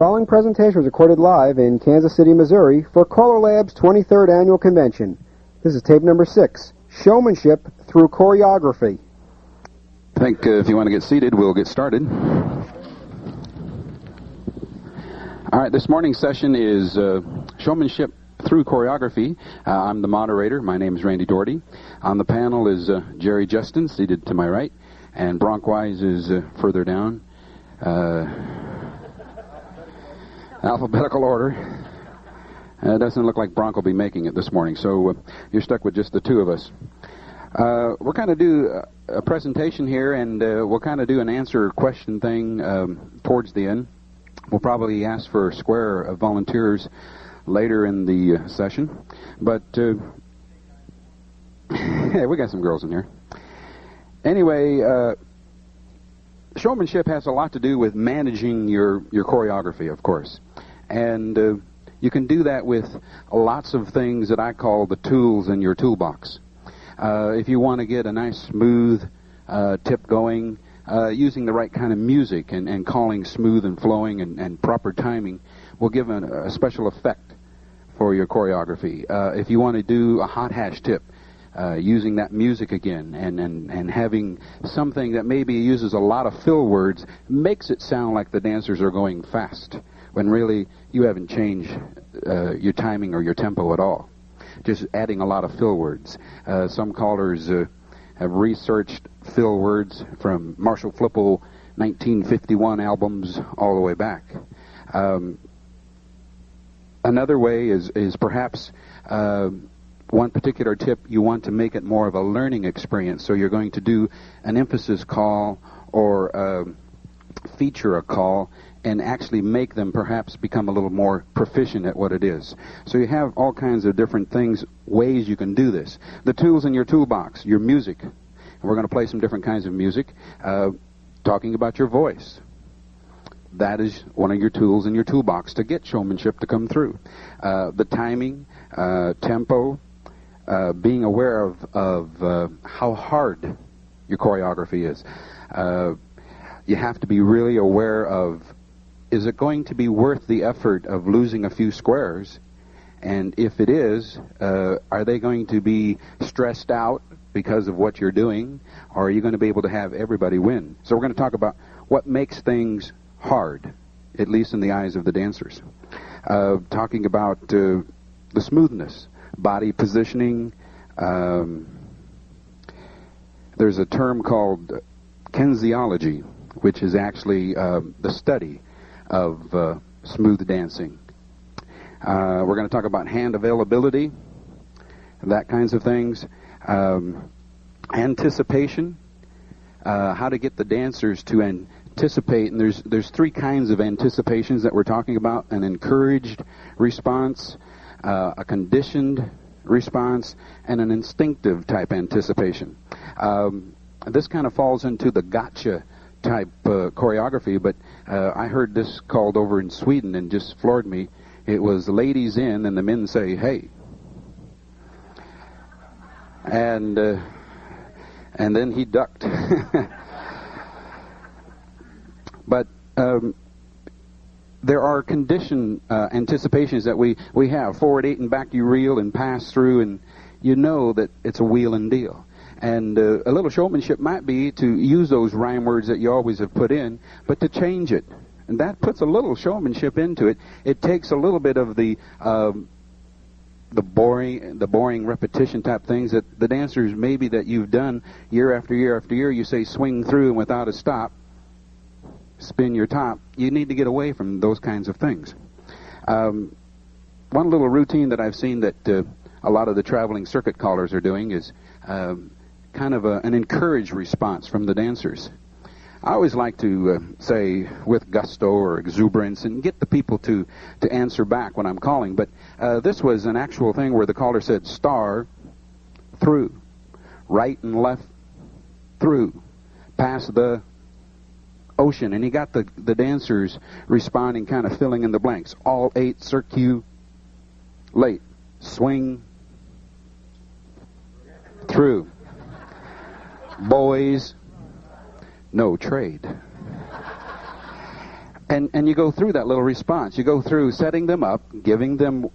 Following presentation was recorded live in Kansas City, Missouri for CALLERLAB's 23rd Annual Convention. This is tape number 6, Showmanship Through Choreography. I think if you want to get seated, we'll get started. All right, this morning's session is Showmanship Through Choreography. I'm the moderator. My name is Randy Dougherty. On the panel is Jerry Jestin, seated to my right, and Bronc Wise is further down. Alphabetical order. It doesn't look like Bronc will be making it this morning, so you're stuck with just the two of us. We're kind of do a presentation here, and we'll kind of do an answer question thing towards the end. We'll probably ask for a square of volunteers later in the session, but hey, we got some girls in here. Anyway, showmanship has a lot to do with managing your choreography, of course. And you can do that with lots of things that I call the tools in your toolbox. If you want to get a nice smooth tip going, using the right kind of music and calling smooth and flowing and proper timing will give a special effect for your choreography. If you want to do a hot hash tip, using that music again and having something that maybe uses a lot of fill words makes it sound like the dancers are going fast, when really you haven't changed your timing or your tempo at all. Just adding a lot of fill words. Some callers have researched fill words from Marshall Flipple 1951 albums all the way back. Another way is perhaps one particular tip, you want to make it more of a learning experience. So you're going to do an emphasis call or feature a call and actually make them perhaps become a little more proficient at what it is. So you have all kinds of different things, ways you can do this. The tools in your toolbox, your music. And we're going to play some different kinds of music. Talking about your voice. That is one of your tools in your toolbox to get showmanship to come through. The timing, tempo, being aware of how hard your choreography is. You have to be really aware of, is it going to be worth the effort of losing a few squares? And if it is, are they going to be stressed out because of what you're doing? Or are you going to be able to have everybody win? So we're going to talk about what makes things hard, at least in the eyes of the dancers. Talking about the smoothness, body positioning. There's a term called kinesiology, which is actually the study of smooth dancing. We're going to talk about hand availability, that kinds of things. Anticipation, how to get the dancers to anticipate, and there's three kinds of anticipations that we're talking about: an encouraged response, a conditioned response, and an instinctive type anticipation. This kind of falls into the gotcha type choreography, but I heard this called over in Sweden and just floored me. It was ladies in and the men say, hey. And then he ducked. But there are conditioned anticipations that we have. Forward 8 and back you reel and pass through, and you know that it's a wheel and deal. And a little showmanship might be to use those rhyme words that you always have put in, but to change it. And that puts a little showmanship into it. It takes a little bit of the boring repetition type things that the dancers maybe that you've done year after year after year. You say swing through and without a stop, spin your top. You need to get away from those kinds of things. One little routine that I've seen that a lot of the traveling circuit callers are doing is kind of an encouraged response from the dancers. I always like to say with gusto or exuberance and get the people to answer back when I'm calling, but this was an actual thing where the caller said star, through, right and left, through, past the ocean, and he got the dancers responding, kind of filling in the blanks. All 8, circulate, swing, through. Boys, no trade. And you go through that little response. You go through setting them up, giving them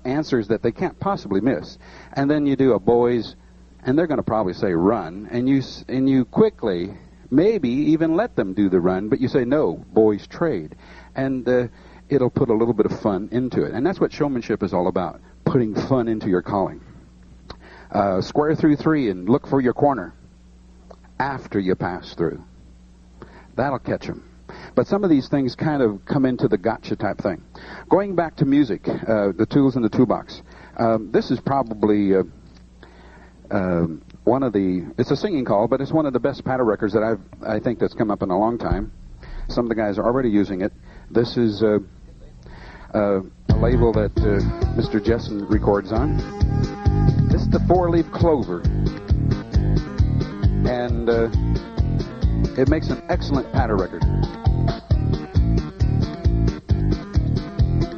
answers that they can't possibly miss. And then you do a boys, and they're going to probably say run. And you quickly, maybe even let them do the run, but you say, no, boys trade. And it'll put a little bit of fun into it. And that's what showmanship is all about, putting fun into your calling. Square through 3 and look for your corner after you pass through. That'll catch them. But some of these things kind of come into the gotcha type thing. Going back to music, the tools in the toolbox. This is probably one of the, it's a singing call, but it's one of the best patter records that I think that's come up in a long time. Some of the guys are already using it. This is a label that Mr. Jestin records on. This is the 4-leaf clover. And it makes an excellent patter record.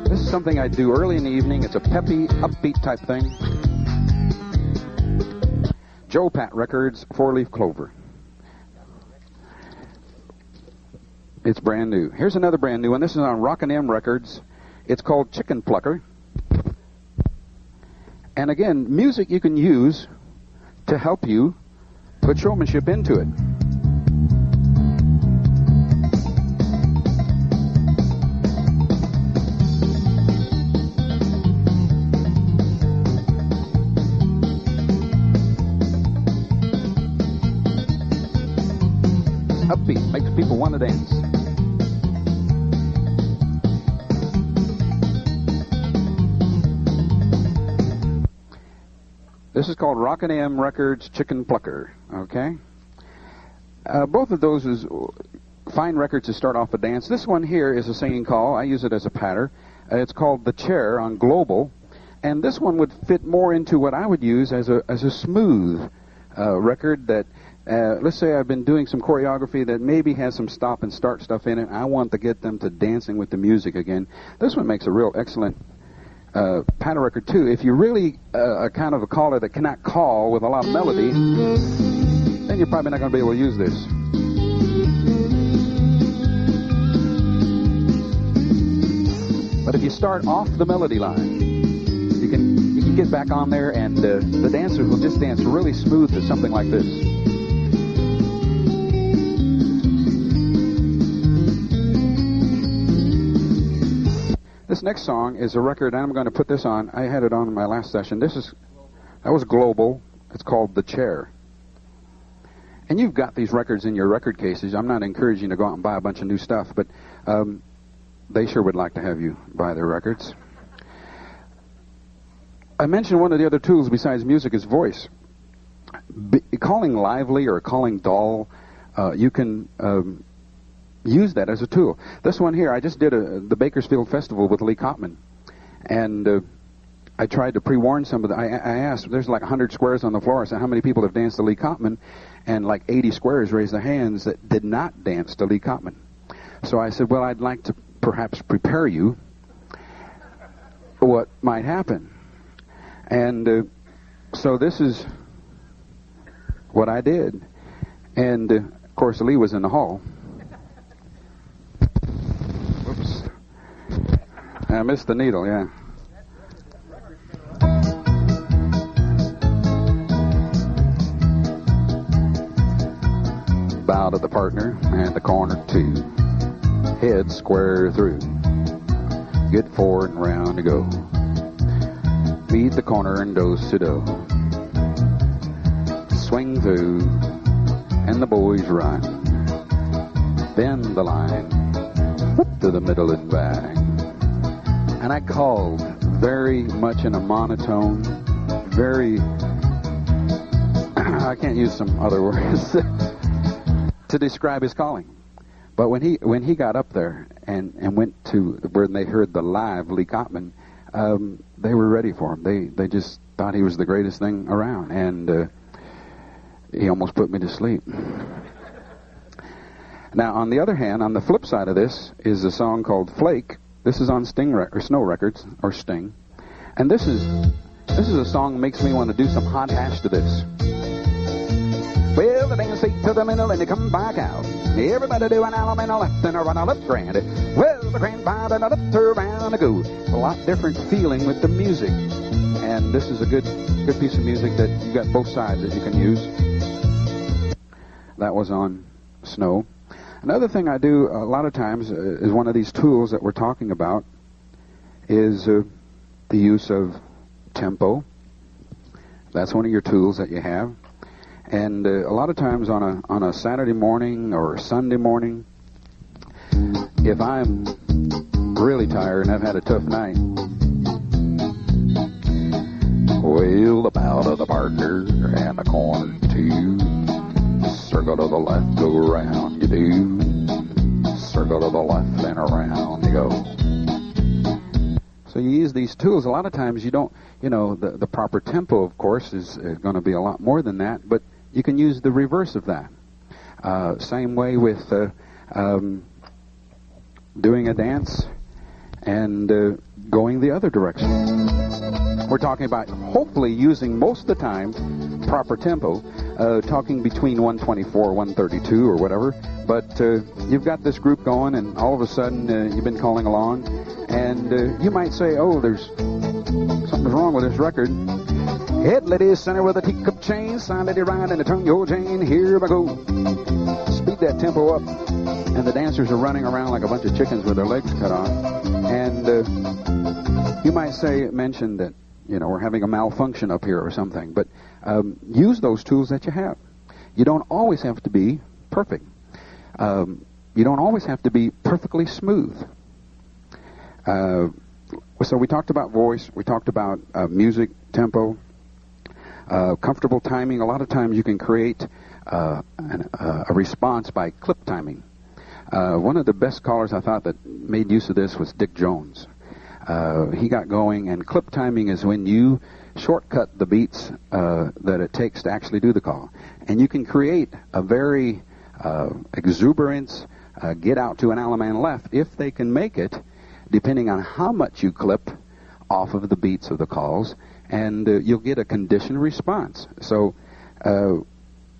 This is something I do early in the evening. It's a peppy, upbeat type thing. Joe Pat Records, 4-leaf clover. It's brand new. Here's another brand new one. This is on Rockin' M Records. It's called Chicken Plucker. And again, music you can use to help you put showmanship into it. Upbeat, makes people want to dance. This is called Rockin' M Records Chicken Plucker, okay? Both of those is fine records to start off a dance. This one here is a singing call. I use it as a patter. It's called The Chair on Global. And this one would fit more into what I would use as a smooth record that, let's say I've been doing some choreography that maybe has some stop and start stuff in it. I want to get them to dancing with the music again. This one makes a real excellent patter record too. If you're really a kind of a caller that cannot call with a lot of melody, then you're probably not going to be able to use this. But if you start off the melody line, you can get back on there, and the dancers will just dance really smooth to something like this. This next song is a record, and I'm going to put this on. I had it on in my last session. That was Global. It's called The Chair. And you've got these records in your record cases. I'm not encouraging you to go out and buy a bunch of new stuff, but they sure would like to have you buy their records. I mentioned one of the other tools besides music is voice. Calling lively or calling dull, you can use that as a tool. This one here, I just did the Bakersfield Festival with Lee Kottman, and I tried to pre-warn some of the, I asked, there's like 100 squares on the floor. I said, how many people have danced to Lee Kottman? And like 80 squares raised their hands that did not dance to Lee Kottman. So I said, well, I'd like to perhaps prepare you what might happen. And so this is what I did. And of course, Lee was in the hall. Whoops. I missed the needle, yeah. Bow to the partner and the corner two. Head square through. Get forward and round to go. Meet the corner and do-si-do. Swing through and the boys run. Bend the line. Whoop to the middle and back. And I called very much in a monotone, very, I can't use some other words to describe his calling. But when he got up there and went to where they heard the live Lee Kottman, they were ready for him. They just thought he was the greatest thing around, and he almost put me to sleep. Now, on the other hand, on the flip side of this is a song called Flake. This is on Snow Records, or Sting, and this is a song that makes me want to do some hot hash to this. Well, the dance feet to the middle and they come back out. Everybody do an element on a left and a right on a left grand. Well, the grand five and a left around to go. A lot different feeling with the music. And this is a good piece of music that you got both sides that you can use. That was on Snow. Another thing I do a lot of times is one of these tools that we're talking about is the use of tempo. That's one of your tools that you have. And a lot of times on a Saturday morning or a Sunday morning, if I'm really tired and I've had a tough night, well, the bout of the partner and the corner too. Circle to the left, go around, you do. Circle to the left and around you go. So you use these tools. A lot of times you don't, the proper tempo, of course, is going to be a lot more than that, but you can use the reverse of that. Same way with doing a dance and going the other direction. We're talking about hopefully using most of the time proper tempo, talking between 124, 132 or whatever, but you've got this group going and all of a sudden you've been calling along and you might say, oh, there's something's wrong with this record. Head lady center with a teacup chain, side lady right and turn your chain, here we go. Speed that tempo up and the dancers are running around like a bunch of chickens with their legs cut off. And you might mention that, we're having a malfunction up here or something, but use those tools that you have. You don't always have to be perfect. You don't always have to be perfectly smooth. So we talked about voice, we talked about music, tempo, comfortable timing. A lot of times you can create a response by clip timing. One of the best callers I thought that made use of this was Dick Jones. He got going, and clip timing is when you shortcut the beats that it takes to actually do the call. And you can create a very exuberant get out to an Alaman left if they can make it, depending on how much you clip off of the beats of the calls, and you'll get a conditioned response. So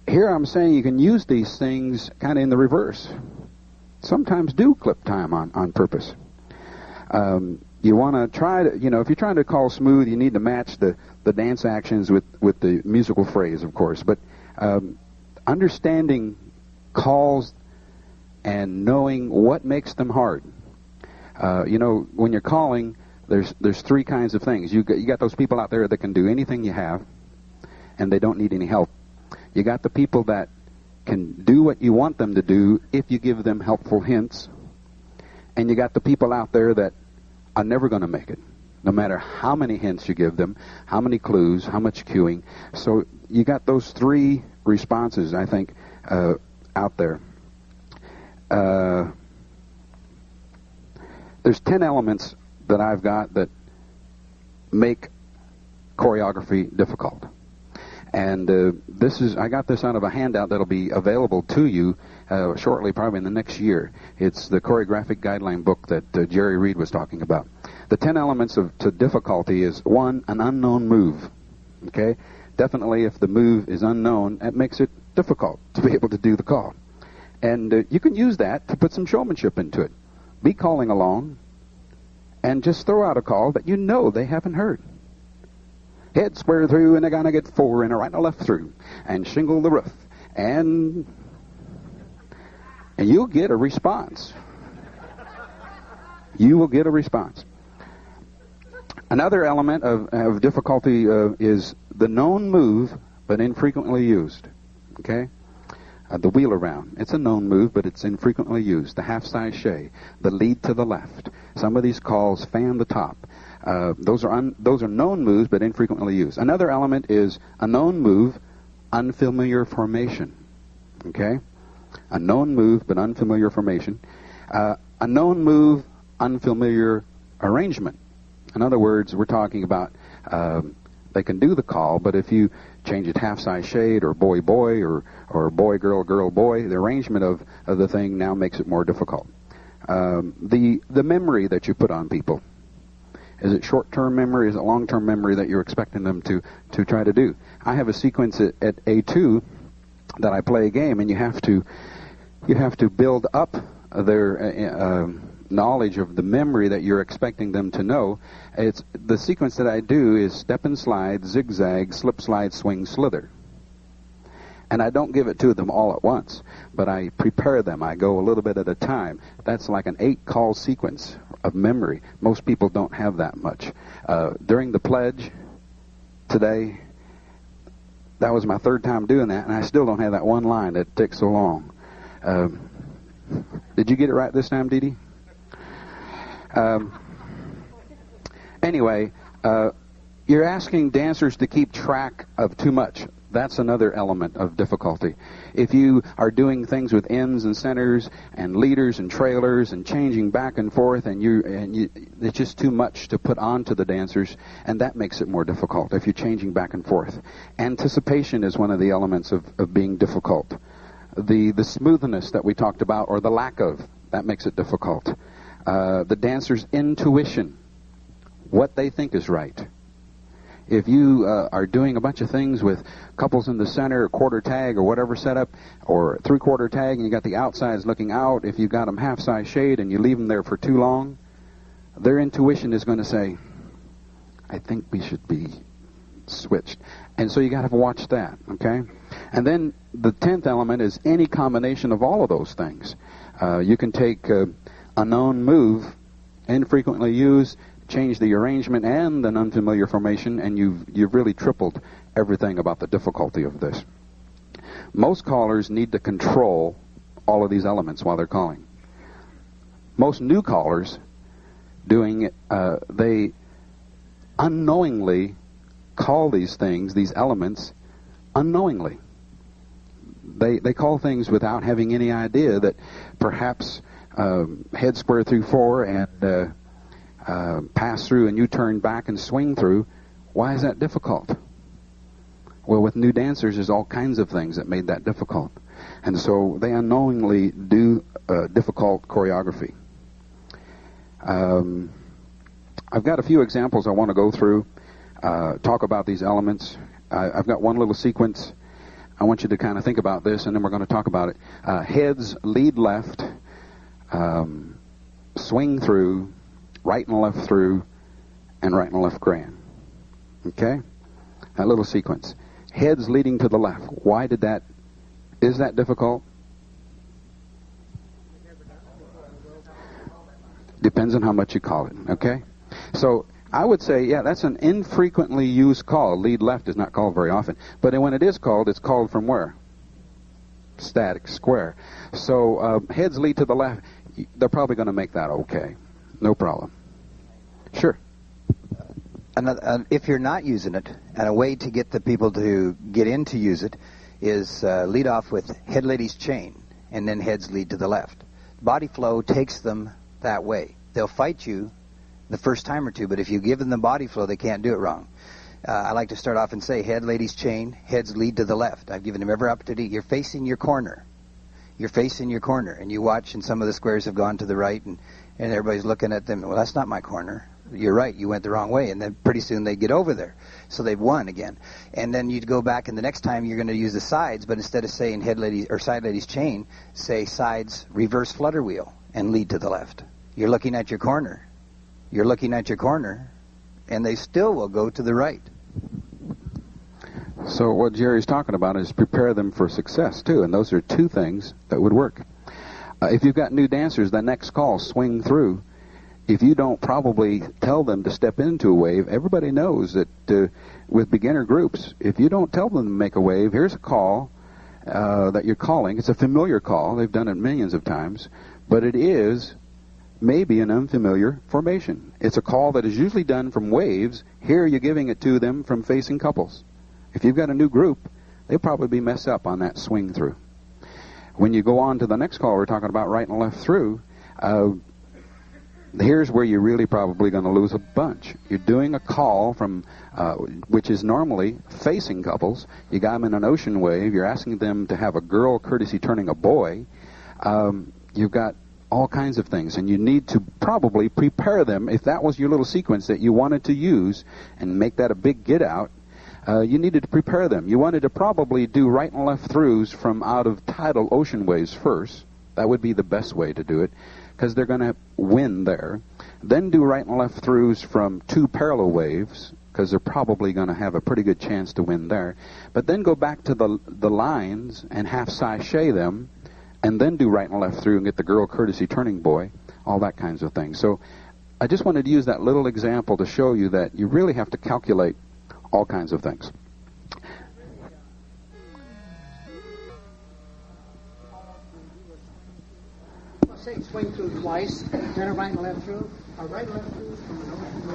here I'm saying you can use these things kind of in the reverse. Sometimes do clip time on purpose. You want to try to, if you're trying to call smooth, you need to match the dance actions with the musical phrase, of course. But understanding calls and knowing what makes them hard. When you're calling, there's three kinds of things. You got those people out there that can do anything you have, and they don't need any help. You got the people that can do what you want them to do if you give them helpful hints. And you got the people out there that are never going to make it, no matter how many hints you give them, how many clues, how much cueing. So you got those three responses, I think, out there. There's 10 elements that I've got that make choreography difficult. And I got this out of a handout that'll be available to you shortly, probably in the next year. It's the choreographic guideline book that Jerry Reed was talking about. The 10 elements to difficulty is, 1, an unknown move. Okay? Definitely if the move is unknown, that makes it difficult to be able to do the call. And you can use that to put some showmanship into it. Be calling along and just throw out a call that you know they haven't heard. Head square through, and they're going to get 4 and a right and a left through, and shingle the roof, and you'll get a response. You will get a response. Another element of difficulty is the known move, but infrequently used. Okay? The wheel around. It's a known move, but it's infrequently used. The half-size shay, the lead to the left. Some of these calls fan the top. Those are known moves, but infrequently used. Another element is a known move, unfamiliar formation. Okay? A known move, but unfamiliar formation. A known move, unfamiliar arrangement. In other words, we're talking about they can do the call, but if you change it half-size shade or boy-boy or boy-girl, girl-boy, the arrangement of the thing now makes it more difficult. The memory that you put on people. Is it short-term memory? Is it long-term memory that you're expecting them to try to do? I have a sequence at A2 that I play a game, and you have to build up their knowledge of the memory that you're expecting them to know. It's the sequence that I do is step and slide, zigzag, slip, slide, swing, slither. And I don't give it to them all at once, but I prepare them. I go a little bit at a time. That's like an 8-call sequence of memory. Most people don't have that much. During the pledge today, that was my 3rd time doing that, and I still don't have that one line that takes so long. Did you get it right this time, Dee Dee? Anyway, you're asking dancers to keep track of too much. That's another element of difficulty. If you are doing things with ends and centers and leaders and trailers and changing back and forth, and it's just too much to put onto the dancers, and that makes it more difficult if you're changing back and forth. Anticipation is one of the elements of being difficult. The smoothness that we talked about, or the lack of, that makes it difficult. The dancer's intuition, what they think is right. If you are doing a bunch of things with couples in the center, or quarter tag, or whatever setup, or 3/4 tag, and you got the outsides looking out, if you got them half-size shade and you leave them there for too long, their intuition is going to say, I think we should be switched. And so you got to watch that, okay? And then the 10th element is any combination of all of those things. You can take a known move, infrequently used, change the arrangement and an unfamiliar formation, and you've really tripled everything about the difficulty of this. Most callers need to control all of these elements while they're calling. Most new callers doing it, they unknowingly call these things, these elements, unknowingly. They call things without having any idea that perhaps head square through 4 and pass through and U-turn back and swing through. Why is that difficult? Well, with new dancers, there's all kinds of things that made that difficult. And so they unknowingly do difficult choreography. I've got a few examples I want to go through, talk about these elements. I've got one little sequence. I want you to kind of think about this, and then we're going to talk about it. Heads, lead left, swing through, right and left through, and right and left grand. Okay? That little sequence. Heads leading to the left. Why did that? Is that difficult? Depends on how much you call it. Okay? So I would say, yeah, that's an infrequently used call. Lead left is not called very often. But when it is called, it's called from where? Static, square. So heads lead to the left. They're probably going to make that okay. No problem. Sure. If you're not using it, and a way to get the people to get in to use it is lead off with head ladies chain, and then heads lead to the left. Body flow takes them that way. They'll fight you the first time or two, but if you give them the body flow, they can't do it wrong. I like to start off and say head ladies chain, heads lead to the left. I've given them every opportunity. You're facing your corner. You're facing your corner, and you watch, and some of the squares have gone to the right, and everybody's looking at them. Well, that's not my corner. You're right. You went the wrong way. And then pretty soon they get over there. So they've won again. And then you'd go back, and the next time you're going to use the sides, but instead of saying head ladies or side ladies chain, say sides reverse flutter wheel and lead to the left. You're looking at your corner. You're looking at your corner, and they still will go to the right. So what Jerry's talking about is prepare them for success, too. And those are two things that would work. If you've got new dancers, the next call, swing through. If you don't probably tell them to step into a wave, everybody knows that with beginner groups, if you don't tell them to make a wave, here's a call that you're calling. It's a familiar call. They've done it millions of times. But it is maybe an unfamiliar formation. It's a call that is usually done from waves. Here you're giving it to them from facing couples. If you've got a new group, they'll probably be messed up on that swing through. When you go on to the next call, we're talking about right and left through. Here's where you're really probably going to lose a bunch. You're doing a call from, which is normally facing couples. You got them in an ocean wave. You're asking them to have a girl courtesy turning a boy. You've got all kinds of things, and you need to probably prepare them. If that was your little sequence that you wanted to use and make that a big get out, you needed to prepare them. You wanted to probably do right and left throughs from out of tidal ocean waves first. That would be the best way to do it, because they're going to win there. Then do right and left throughs from 2 parallel waves, because they're probably going to have a pretty good chance to win there. But then go back to the lines and half sachet them, and then do right and left through and get the girl courtesy turning boy, all that kinds of things. So I just wanted to use that little example to show you that you really have to calculate all kinds of things. Say swing through twice, then a right and left through, a right and left through from an open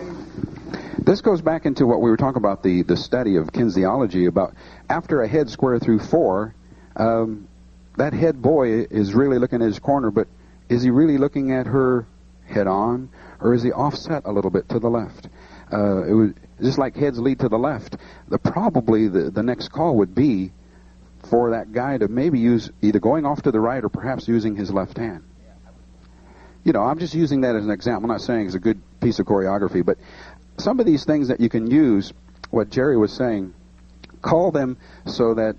wave. This goes back into what we were talking about, the study of kinesiology, about after a head square through 4, that head boy is really looking at his corner, but is he really looking at her head on, or is he offset a little bit to the left? It was just like heads lead to the left. Probably the next call would be for that guy to maybe use either going off to the right or perhaps using his left hand. You know, I'm just using that as an example. I'm not saying it's a good piece of choreography, but some of these things that you can use, what Jerry was saying, call them so that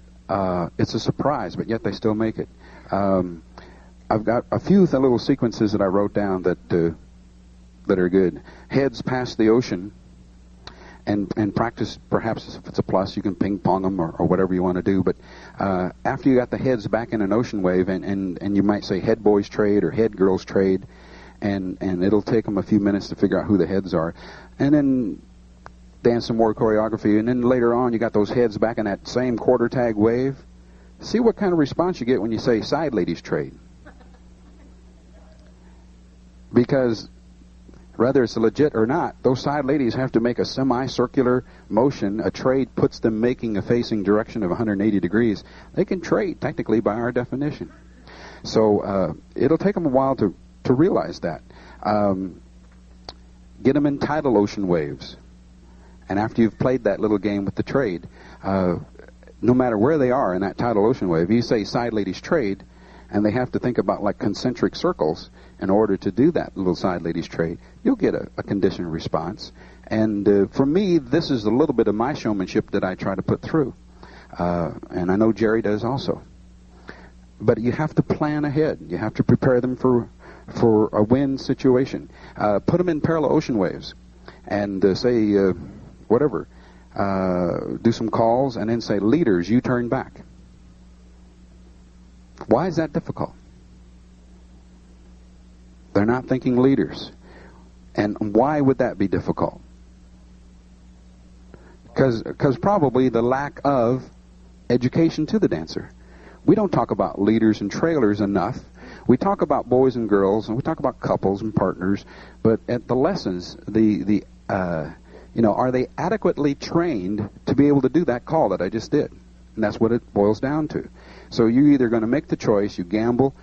it's a surprise, but yet they still make it. I've got a few little sequences that I wrote down that are good. Heads past the ocean, and practice, perhaps if it's a plus, you can ping-pong them or whatever you want to do. But after you got the heads back in an ocean wave, and you might say head boys trade or head girls trade, and it'll take them a few minutes to figure out who the heads are. And then dance some more choreography, and then later on you got those heads back in that same quarter tag wave. See what kind of response you get when you say side ladies trade. Because whether it's legit or not, those side ladies have to make a semicircular motion. A trade puts them making a facing direction of 180 degrees. They can trade, technically, by our definition. So it'll take them a while to realize that. Get them in tidal ocean waves. And after you've played that little game with the trade, no matter where they are in that tidal ocean wave, you say side ladies trade, and they have to think about like concentric circles in order to do that little side ladies trade, you'll get a conditioned response. And for me, this is a little bit of my showmanship that I try to put through. And I know Jerry does also. But you have to plan ahead. You have to prepare them for a win situation. Put them in parallel ocean waves and say, whatever, do some calls and then say, leaders, you turn back. Why is that difficult? They're not thinking leaders. And why would that be difficult? Because probably the lack of education to the dancer. We don't talk about leaders and trailers enough. We talk about boys and girls, and we talk about couples and partners, but at the lessons, are they adequately trained to be able to do that call that I just did? And that's what it boils down to. So you're either going to make the choice, you gamble,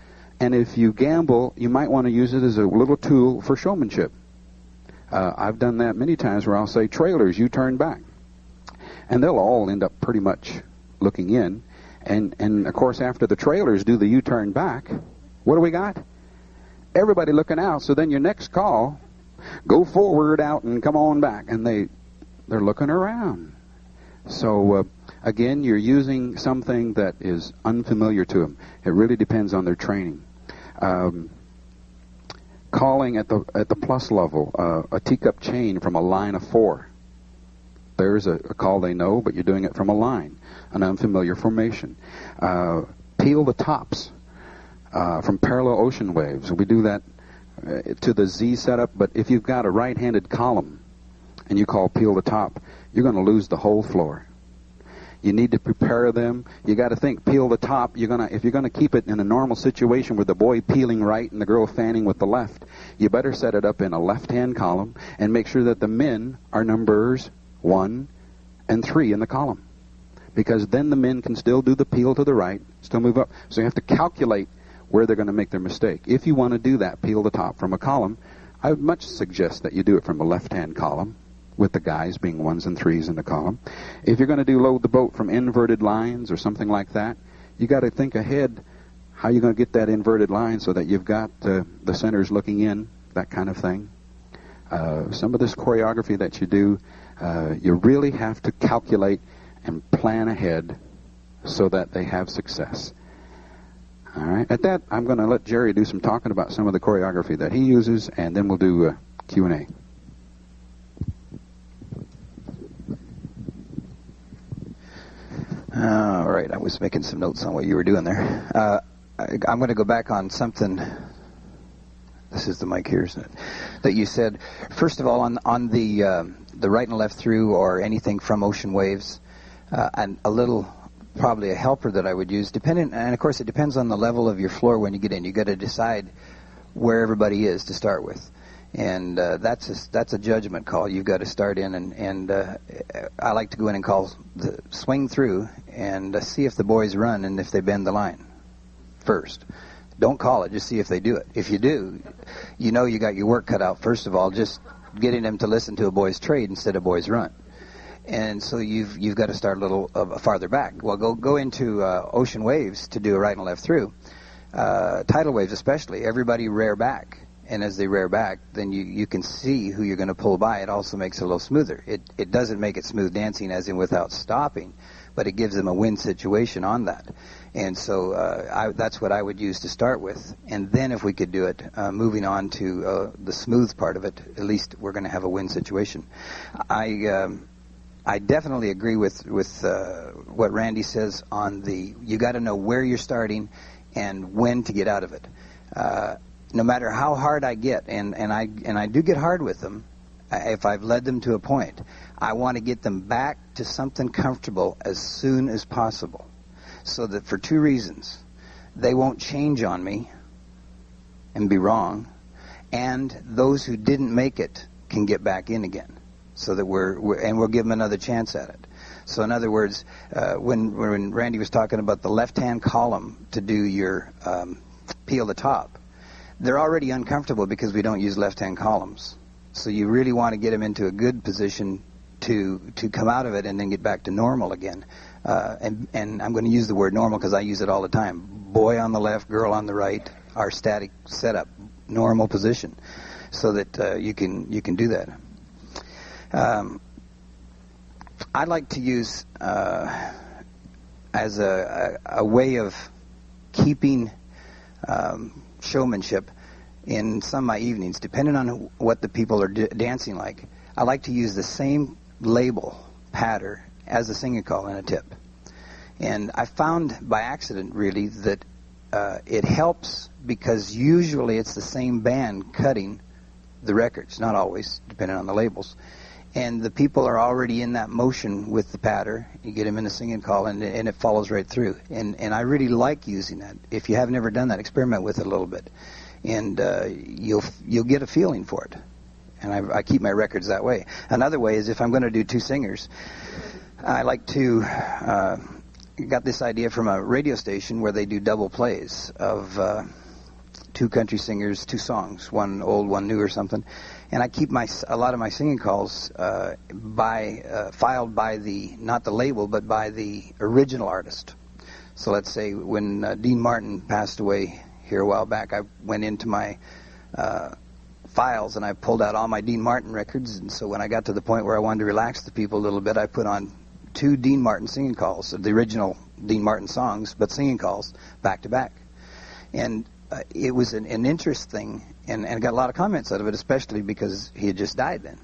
and if you gamble, you might want to use it as a little tool for showmanship. I've done that many times where I'll say, trailers, you turn back. And they'll all end up pretty much looking in. And of course, after the trailers do the U-turn back, what do we got? Everybody looking out. So then your next call, go forward, out, and come on back. And they're looking around. So again, you're using something that is unfamiliar to them. It really depends on their training. Calling at the plus level, a teacup chain from a line of 4. There's a call they know, but you're doing it from a line, an unfamiliar formation. Peel the tops from parallel ocean waves. We do that to the Z setup, but if you've got a right-handed column and you call peel the top, you're going to lose the whole floor. You need to prepare them. You got to think peel the top. If you're gonna keep it in a normal situation with the boy peeling right and the girl fanning with the left, you better set it up in a left-hand column and make sure that the men are numbers 1 and 3 in the column, because then the men can still do the peel to the right, still move up. So you have to calculate where they're going to make their mistake. If you want to do that, peel the top from a column, I would much suggest that you do it from a left-hand column, with the guys being 1s and 3s in the column. If you're going to do load the boat from inverted lines or something like that, you got to think ahead how you're going to get that inverted line so that you've got the centers looking in, that kind of thing. Some of this choreography that you do, you really have to calculate and plan ahead so that they have success. All right. At that, I'm going to let Jerry do some talking about some of the choreography that he uses, and then we'll do Q&A. All right. I was making some notes on what you were doing there. I'm going to go back on something. This is the mic here, isn't it? That you said. First of all, on the right and left through or anything from Ocean Waves, and a little, probably a helper that I would use, and of course it depends on the level of your floor when you get in. You got to decide where everybody is to start with, and that's a judgment call. You've got to start in, and I like to go in and call the swing through and see if the boys run and if they bend the line first. Don't call it, just see if they do it. If you do, you know you got your work cut out. First of all, just getting them to listen to a boy's trade instead of boys run. And so you've got to start a little farther back. Well, go into Ocean Waves to do a right and left through. Tidal waves especially, everybody rear back. And as they rear back, then you can see who you're going to pull by. It also makes it a little smoother. It doesn't make it smooth dancing as in without stopping, but it gives them a win situation on that. And so that's what I would use to start with. And then if we could do it, moving on to the smooth part of it, at least we're going to have a win situation. I definitely agree with what Randy says on you got to know where you're starting and when to get out of it. No matter how hard I get, and I do get hard with them, if I've led them to a point, I want to get them back to something comfortable as soon as possible. So that for two reasons, they won't change on me and be wrong, and those who didn't make it can get back in again. So that we'll give them another chance at it. So in other words, when Randy was talking about the left-hand column to do your peel the top, they're already uncomfortable because we don't use left-hand columns. So you really want to get them into a good position to come out of it and then get back to normal again. And I'm going to use the word normal because I use it all the time. Boy on the left, girl on the right, our static setup, normal position, so that you can do that. I like to use as a way of keeping showmanship in some of my evenings, depending on what the people are dancing like. I like to use the same label pattern as a singing call and a tip. And I found by accident, really, that it helps because usually it's the same band cutting the records, not always, depending on the labels. And the people are already in that motion with the patter. You get them in a singing call, and it follows right through. And I really like using that. If you have never done that, experiment with it a little bit, and you'll get a feeling for it. And I keep my records that way. Another way is if I'm going to do two singers, I like to got this idea from a radio station where they do double plays of two country singers, two songs, one old, one new or something. And I keep a lot of my singing calls filed by not the label, but by the original artist. So let's say when Dean Martin passed away here a while back, I went into my files and I pulled out all my Dean Martin records. And so when I got to the point where I wanted to relax the people a little bit, I put on two Dean Martin singing calls, the original Dean Martin songs, but singing calls back to back. And it was an interest thing, and I got a lot of comments out of it, especially because he had just died then.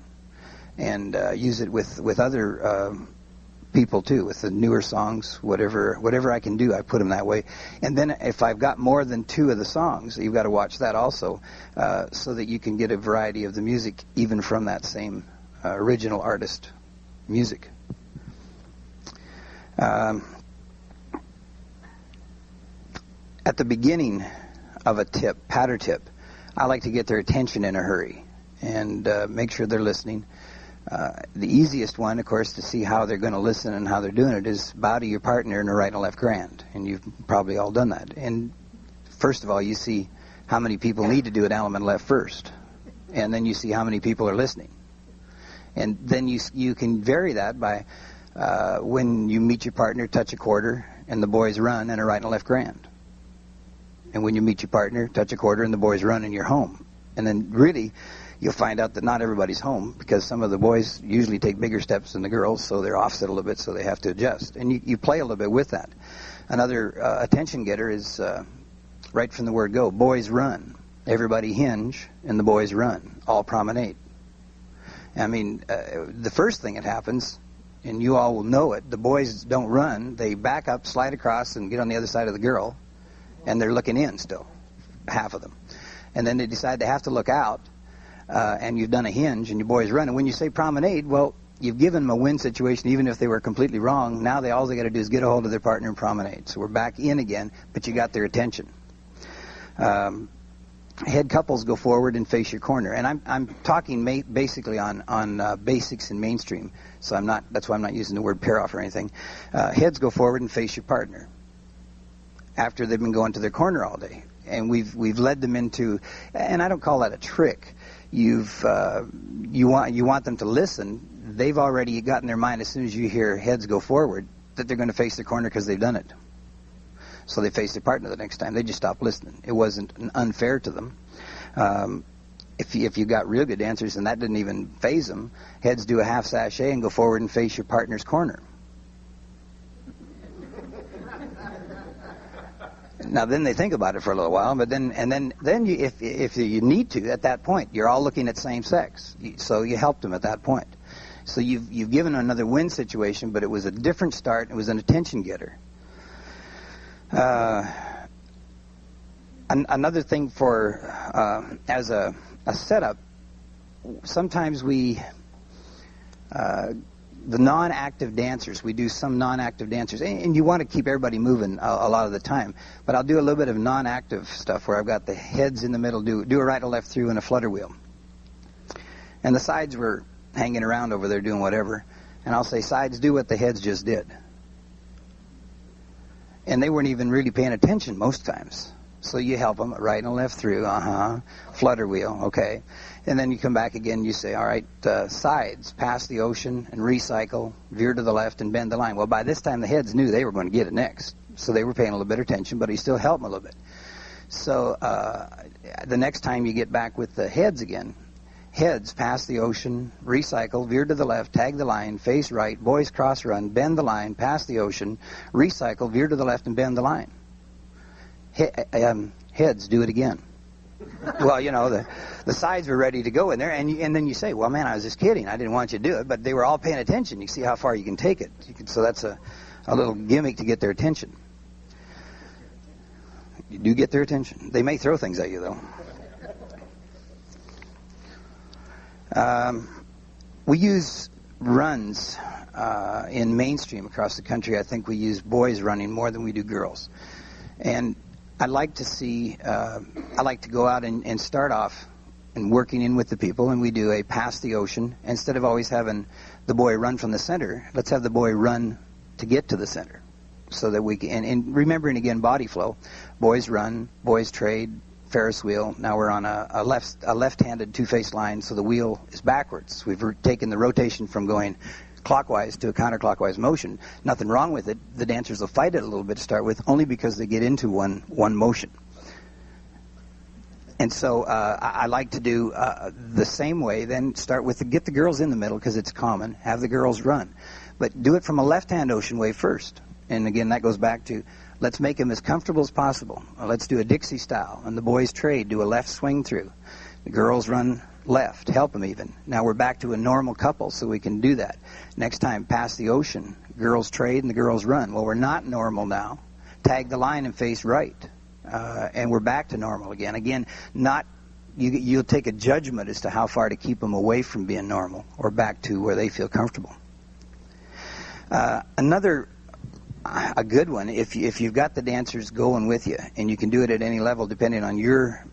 And use it with other people too, with the newer songs, whatever I can do, I put them that way. And then if I've got more than two of the songs, you've got to watch that also, so that you can get a variety of the music, even from that same original artist music. At the beginning of a patter tip, I like to get their attention in a hurry and make sure they're listening. The easiest one, of course, to see how they're going to listen and how they're doing it is bow to your partner in a right and left grand, and you've probably all done that. And first of all, you see how many people need to do an element left first, and then you see how many people are listening. And then you can vary that by when you meet your partner, touch a quarter, and the boys run in a right and a left grand. And when you meet your partner, touch a quarter, and the boys run and you're home. And then really, you'll find out that not everybody's home, because some of the boys usually take bigger steps than the girls, so they're offset a little bit, so they have to adjust. And you play a little bit with that. Another attention getter is right from the word go. Boys run. Everybody hinge, and the boys run. All promenade. I mean, the first thing that happens, and you all will know it, the boys don't run. They back up, slide across, and get on the other side of the girl, and they're looking in still, half of them. And then they decide they have to look out, and you've done a hinge, and your boys run. And when you say promenade, well, you've given them a win situation, even if they were completely wrong. Now all they got to do is get a hold of their partner and promenade. So we're back in again, but you got their attention. Head couples go forward and face your corner, and I'm talking basically on basics in mainstream. So that's why I'm not using the word pair off or anything. Heads go forward and face your partner after they've been going to their corner all day, and we've led them into, and I don't call that a trick. You want them to listen. They've already got in their mind, as soon as you hear heads go forward, that they're going to face the corner because they've done it. So they face their partner the next time. They just stop listening. It wasn't unfair to them. If you got real good dancers and that didn't even phase them, heads do a half sachet and go forward and face your partner's corner. Now then they think about it for a little while, but then you, if you need to at that point, you're all looking at same sex, so you helped them at that point. So you've given another win situation, but it was a different start. It was an attention getter. Another thing for as a setup, sometimes the non-active dancers, we do some non-active dancers, and you want to keep everybody moving a lot of the time, but I'll do a little bit of non-active stuff where I've got the heads in the middle, do a right, a left through, and a flutter wheel. And the sides were hanging around over there doing whatever, and I'll say, sides, do what the heads just did. And they weren't even really paying attention most times. So you help them, right and left through, flutter wheel, okay. And then you come back again, you say, all right, sides, pass the ocean and recycle, veer to the left and bend the line. Well, by this time the heads knew they were going to get it next. So they were paying a little bit of attention, but he still helped them a little bit. So the next time you get back with the heads again, heads, pass the ocean, recycle, veer to the left, tag the line, face right, boys cross run, bend the line, pass the ocean, recycle, veer to the left and bend the line. Heads, do it again. Well, you know, the sides were ready to go in there, and then you say, well, man, I was just kidding. I didn't want you to do it, but they were all paying attention. You see how far you can take it. So that's a little gimmick to get their attention. You do get their attention. They may throw things at you, though. We use runs in mainstream across the country. I think we use boys running more than we do girls. And I like to go out and start off and working in with the people, and we do a pass the ocean. Instead of always having the boy run from the center, let's have the boy run to get to the center. So that we can, and remembering again body flow, boys run, boys trade, Ferris wheel. Now we're on a left-handed two-faced line, so the wheel is backwards. We've taken the rotation from going clockwise to a counterclockwise motion. Nothing wrong with it. The dancers will fight it a little bit to start with, only because they get into one motion. And so I like to do the same way. Then start with get the girls in the middle because it's common. Have the girls run, but do it from a left-hand ocean way first. And again, that goes back to let's make them as comfortable as possible. Let's do a Dixie style, and the boys trade, do a left swing through. The girls run left, help them even. Now we're back to a normal couple, so we can do that. Next time, pass the ocean. Girls trade and the girls run. Well, we're not normal now. Tag the line and face right. And we're back to normal again. Again, you'll take a judgment as to how far to keep them away from being normal or back to where they feel comfortable. A good one, if you've got the dancers going with you, and you can do it at any level depending on your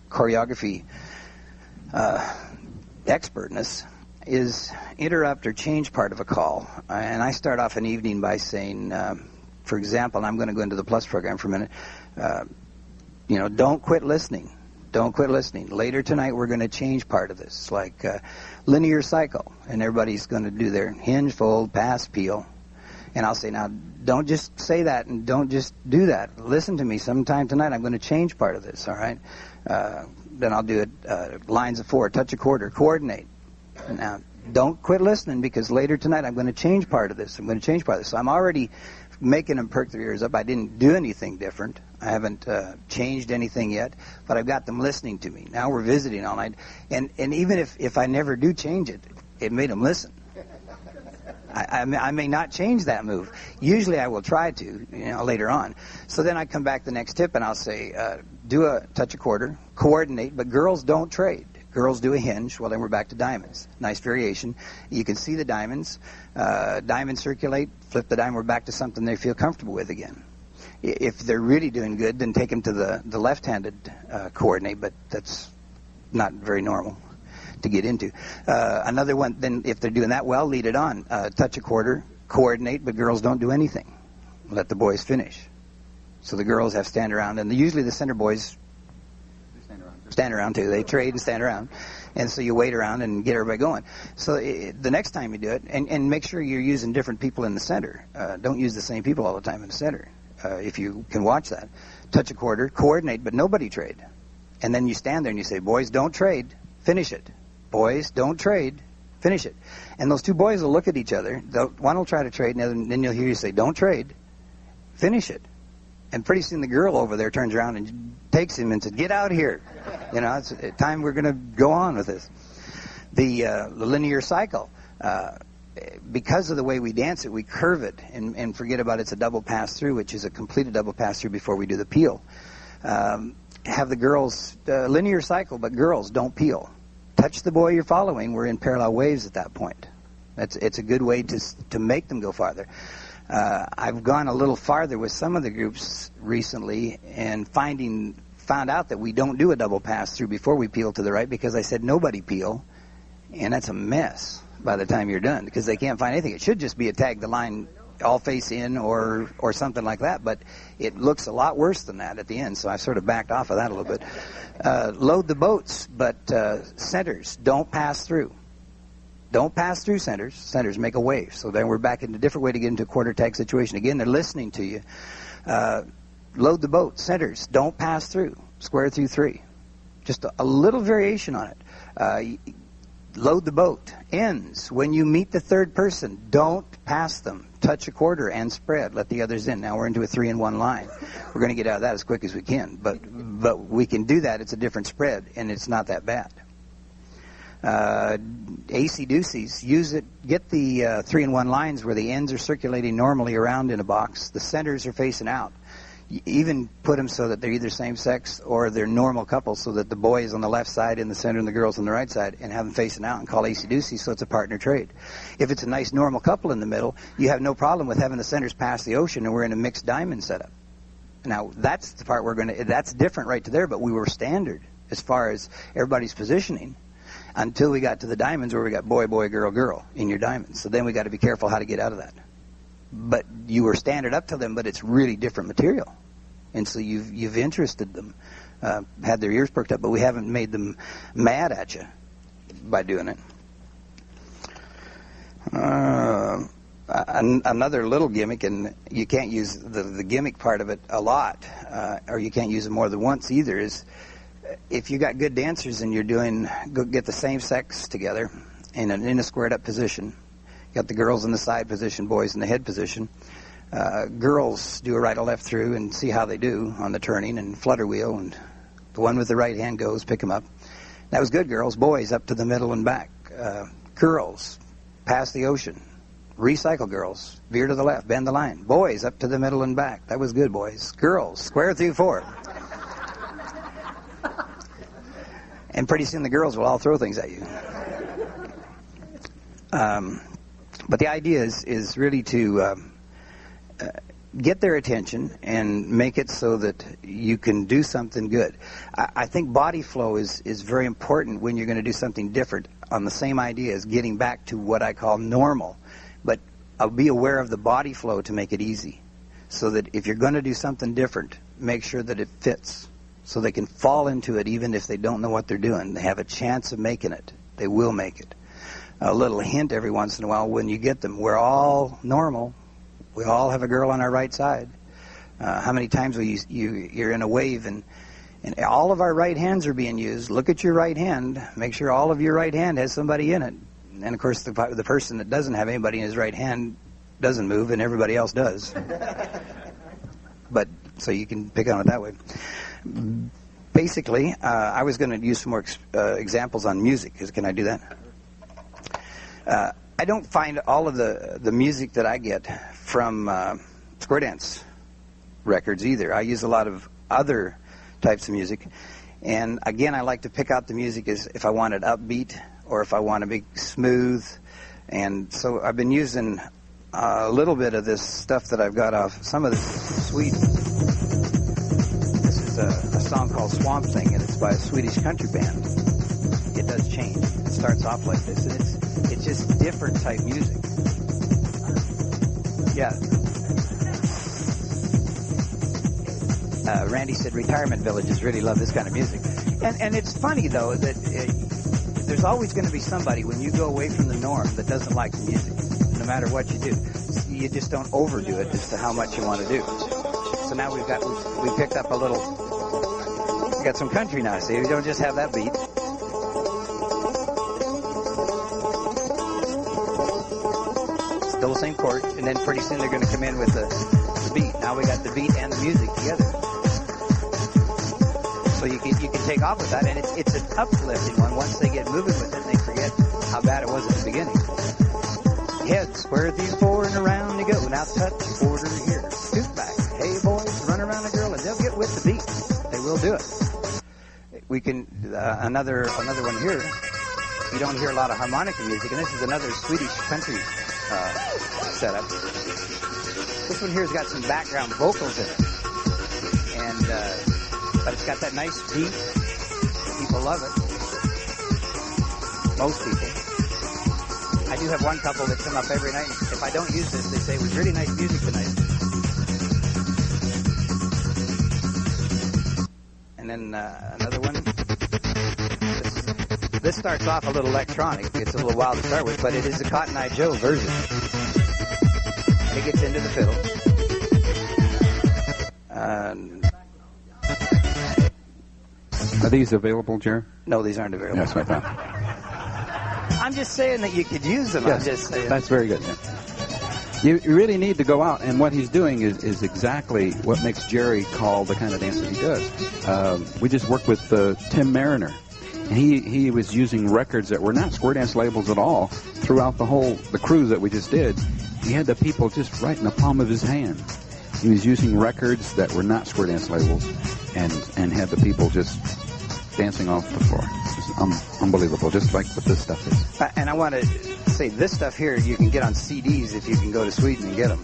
choreography expertness, is interrupt or change part of a call. And I start off an evening by saying, for example, and I'm going to go into the Plus program for a minute, don't quit listening. Don't quit listening. Later tonight we're going to change part of this, like linear cycle, and everybody's going to do their hinge, fold, pass, peel. And I'll say, now, don't just say that and don't just do that. Listen to me. Sometime tonight I'm going to change part of this, all right? Then I'll do it lines of 4, touch a quarter, coordinate. Now, don't quit listening, because later tonight I'm going to change part of this. So I'm already making them perk their ears up. I didn't do anything different. I haven't changed anything yet, but I've got them listening to me. Now we're visiting all night. And even if I never do change it, it made them listen. I may not change that move. Usually I will try to, later on. So then I come back the next tip and I'll say, do a touch a quarter, coordinate, but girls don't trade. Girls do a hinge. Well, then we're back to diamonds. Nice variation. You can see the diamonds. Diamonds circulate, flip the diamond, we're back to something they feel comfortable with again. If they're really doing good, then take them to the left-handed coordinate, but that's not very normal to get into. Another one, then if they're doing that well, lead it on. Touch a quarter, coordinate, but girls don't do anything. Let the boys finish. So the girls have stand around, and usually the center boys stand around too. They trade and stand around. And so you wait around and get everybody going. So the next time you do it, and make sure you're using different people in the center. Don't use the same people all the time in the center, if you can watch that. Touch a quarter, coordinate, but nobody trade. And then you stand there and you say, boys, don't trade, finish it. Boys, don't trade, finish it. And those two boys will look at each other. One will try to trade, and then you'll hear you say, don't trade, finish it. And pretty soon the girl over there turns around and takes him and says, get out of here. It's time we're going to go on with this. The linear cycle. Because of the way we dance it, we curve it and forget about it's a double pass-through, which is a completed double pass-through before we do the peel. Have the girls, linear cycle, but girls don't peel. Touch the boy you're following. We're in parallel waves at that point. It's a good way to make them go farther. I've gone a little farther with some of the groups recently and found out that we don't do a double pass-through before we peel to the right, because I said nobody peel, and that's a mess by the time you're done, because they can't find anything. It should just be a tag the line, all face in, or something like that, but it looks a lot worse than that at the end, so I've sort of backed off of that a little bit. Load the boats, but centers don't pass through. Don't pass through centers. Centers make a wave. So then we're back in a different way to get into a quarter tag situation. Again, they're listening to you. Load the boat. Centers don't pass through. Square through 3. Just a little variation on it. Load the boat. Ends. When you meet the third person, don't pass them. Touch a quarter and spread. Let the others in. Now we're into a 3-in-1 line. We're going to get out of that as quick as we can. But we can do that. It's a different spread, and it's not that bad. AC-doocies, use it, get the 3-in-1 lines where the ends are circulating normally around in a box, the centers are facing out. You even put them so that they're either same sex or they're normal couples, so that the boy is on the left side in the center and the girl's on the right side, and have them facing out and call AC-doocies, so it's a partner trade. If it's a nice normal couple in the middle, you have no problem with having the centers pass the ocean, and we're in a mixed diamond setup. Now, that's the part that's different right to there, but we were standard as far as everybody's positioning, until we got to the diamonds where we got boy, boy, girl, girl in your diamonds. So then we got to be careful how to get out of that. But you were standard up to them, but it's really different material. And so you've interested them, had their ears perked up, but we haven't made them mad at you by doing it. Another little gimmick, and you can't use the gimmick part of it a lot, or you can't use it more than once either, is if you got good dancers and you're get the same sex together in a squared up position, you got the girls in the side position, boys in the head position. Girls do a right or left through and see how they do on the turning and flutter wheel, and the one with the right hand goes, pick them up. That was good, girls. Boys up to the middle and back. Girls pass the ocean. Recycle, girls. Veer to the left, bend the line. Boys up to the middle and back. That was good, boys. Girls, square through 4. And pretty soon the girls will all throw things at you. But the idea is really to get their attention and make it so that you can do something good. I think body flow is very important when you're going to do something different, on the same idea as getting back to what I call normal. But I'll be aware of the body flow to make it easy, so that if you're going to do something different, make sure that it fits, so they can fall into it even if they don't know what they're doing. They have a chance of making it. They will make it. A little hint every once in a while when you get them. We're all normal. We all have a girl on our right side. How many times will you're in a wave and And all of our right hands are being used. Look at your right hand. Make sure all of your right hand has somebody in it. And, of course, the person that doesn't have anybody in his right hand doesn't move, and everybody else does. But so you can pick on it that way. Basically, I was going to use some more examples on music. Can I do that? I don't find all of the music that I get from square dance records either. I use a lot of other types of music. And again, I like to pick out the music as if I want it upbeat or if I want to be smooth. And so I've been using a little bit of this stuff that I've got off some of the Sweden. This is a song called Swamp Thing, and it's by a Swedish country band. It does change. It starts off like this, and it's just different type music. Yeah. Randy said retirement villages really love this kind of music. And it's funny, though, that there's always going to be somebody when you go away from the norm that doesn't like the music, no matter what you do. You just don't overdo it as to how much you want to do. So now we picked up a little, we got some country now, see? We don't just have that beat. Still the same chord, and then pretty soon they're going to come in with the beat. Now we got the beat and the music together. So you can take off with that, and it's an uplifting one. Once they get moving with it, they forget how bad it was at the beginning. Heads, where these four and around you go. Now touch a quarter here. Scoot back. Hey, boys, run around a girl, and they'll get with the beat. They will do it. We can, another one here. You don't hear a lot of harmonica music, and this is another Swedish country setup. This one here's got some background vocals in it. And, but it's got that nice beat. People love it. Most people. I do have one couple that come up every night. If I don't use this, they say, it was really nice music tonight. And then another one. This starts off a little electronic. It's a little wild to start with, but it is a Cotton Eye Joe version. And it gets into the fiddle. Are these available, Jerry? No, these aren't available. Yes, I thought. I'm just saying that you could use them. Yes, I'm just saying. that's very good. Yeah. You really need to go out, and what he's doing is exactly what makes Jerry call the kind of dance that he does. We just worked with Tim Mariner, and he was using records that were not square dance labels at all throughout the cruise that we just did. He had the people just right in the palm of his hand. He was using records that were not square dance labels, and had the people just dancing off the floor. It's unbelievable, just like what this stuff is. And I want to say, this stuff here you can get on CDs if you can go to Sweden and get them.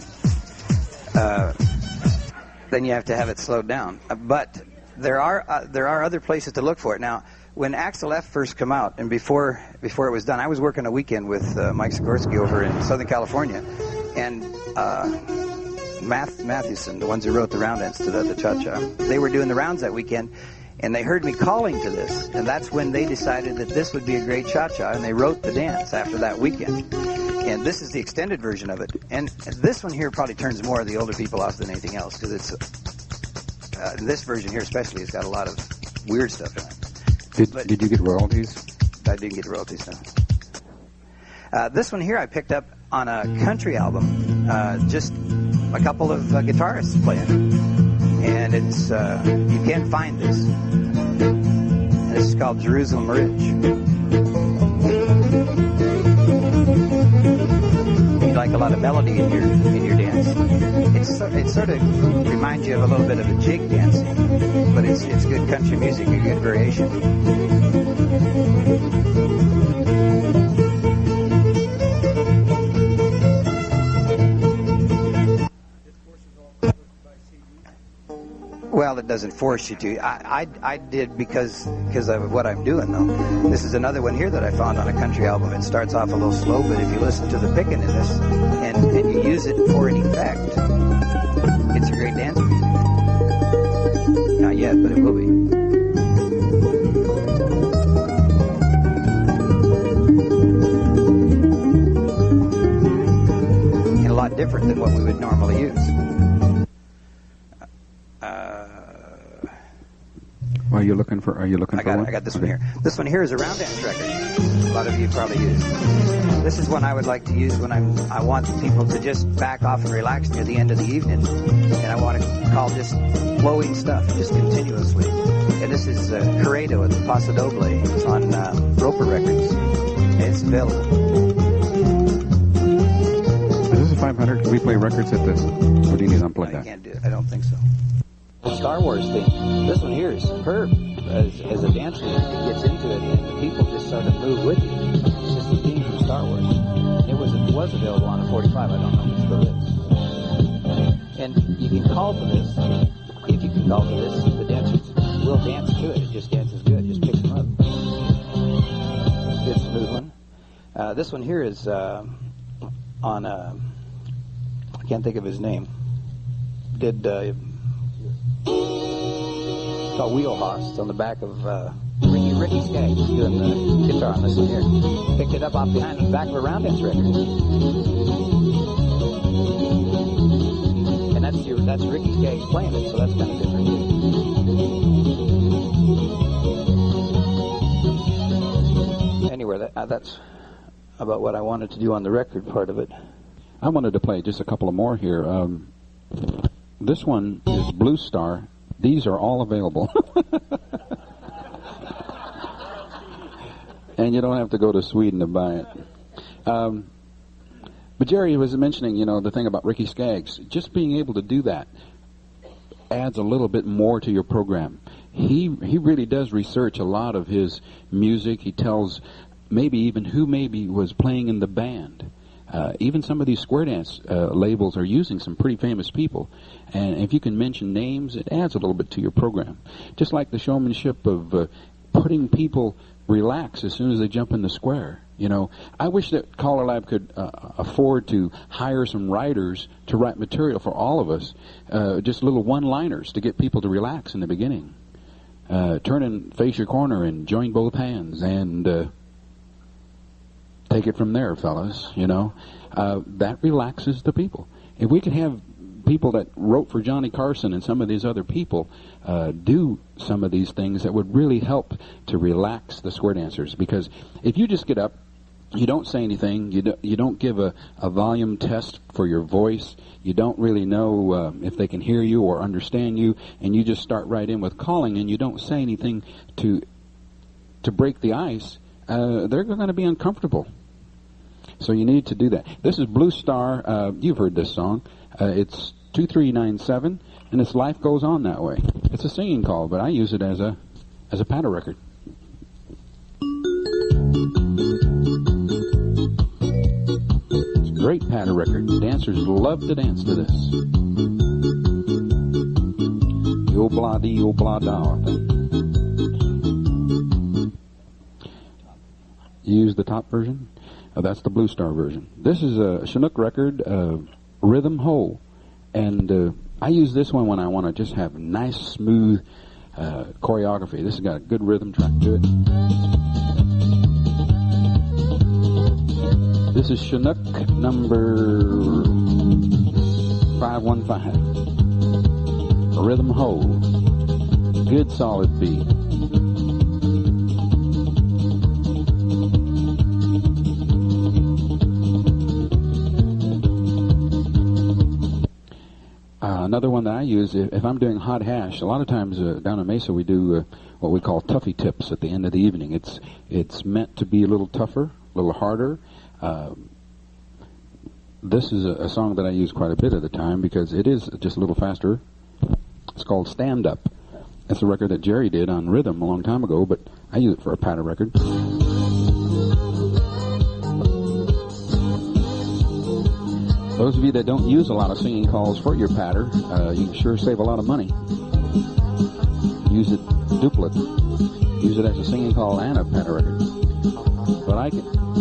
Then you have to have it slowed down. But there are other places to look for it. Now, when Axel F first came out, and before it was done, I was working a weekend with Mike Sikorsky over in Southern California, and Mathewson, the ones who wrote the round ends to the cha-cha, they were doing the rounds that weekend. And they heard me calling to this, and that's when they decided that this would be a great cha-cha, and they wrote the dance after that weekend. And this is the extended version of it. And this one here probably turns more of the older people off than anything else, because it's this version here especially has got a lot of weird stuff in it. Did you get royalties? I didn't get royalties, no. This one here I picked up on a country album, just a couple of guitarists playing. And it's, you can't find this. And this is called Jerusalem Ridge. You like a lot of melody in your dance. It sort of reminds you of a little bit of a jig dancing, but it's good country music, a good variation. Well, it doesn't force you to. I did because of what I'm doing, though. This is another one here that I found on a country album. It starts off a little slow, but if you listen to the picking in this and you use it for an effect, it's a great dance music. Not yet, but it will be. And a lot different than what we would normally use. Are you looking for one? I got this one here. This one here is a round dance record. A lot of you probably use. This is one I would like to use when I want people to just back off and relax near the end of the evening, and I want to call just flowing stuff, just continuously. And this is Corrado at the Paso Doble. It's on Roper Records. It's available. Is this a 500? Can we play records at this? Or do you need to unplug that? I can't do it. I don't think so. The Star Wars theme. This one here is superb. As a dancer, it gets into it, and the people just sort of move with you. It's just the theme from Star Wars. It was available on a 45. I don't know if it still is. And you can call for this. If you can call for this, the dancers will dance to it. It just dances good. Just picks them up. Good smooth one. This one here is on I can't think of his name. Did called Wheelhouse. It's on the back of Ricky Skaggs doing the guitar on this one here. Picked it up off behind the back of a round dance record. And that's Ricky Skaggs playing it, so that's kind of different. Anyway, that's about what I wanted to do on the record part of it. I wanted to play just a couple of more here. This one is Blue Star. These are all available. And you don't have to go to Sweden to buy it. But Jerry was mentioning, the thing about Ricky Skaggs. Just being able to do that adds a little bit more to your program. He really does research a lot of his music. He tells maybe even who maybe was playing in the band. Even some of these square dance labels are using some pretty famous people. And if you can mention names, it adds a little bit to your program. Just like the showmanship of putting people relax as soon as they jump in the square. I wish that CALLERLAB could afford to hire some writers to write material for all of us. Just little one-liners to get people to relax in the beginning. Turn and face your corner and join both hands and... take it from there, fellas, that relaxes the people. If we could have people that wrote for Johnny Carson and some of these other people do some of these things, that would really help to relax the square dancers. Because if you just get up, you don't say anything, you don't give a volume test for your voice, you don't really know if they can hear you or understand you, and you just start right in with calling and you don't say anything to break the ice, they're going to be uncomfortable. So you need to do that. This is Blue Star. You've heard this song. It's 2397, and it's Life Goes On That Way. It's a singing call, but I use it as a patter record. It's a great patter record. Dancers love to dance to this. Yo blah dee, yo blah da. You use the top version? That's the Blue Star version. This is a Chinook record, Rhythm Ho. And I use this one when I want to just have nice, smooth choreography. This has got a good rhythm track to it. This is Chinook number 515. Rhythm Ho. Good solid beat. Another one that I use, if I'm doing hot hash, a lot of times down in Mesa we do what we call toughy tips at the end of the evening. It's meant to be a little tougher, a little harder. This is a song that I use quite a bit of the time because it is just a little faster. It's called Stand Up. It's a record that Jerry did on rhythm a long time ago, but I use it for a patter record. Those of you that don't use a lot of singing calls for your patter, you can sure save a lot of money. Use it duplicate. Use it as a singing call and a patter record. But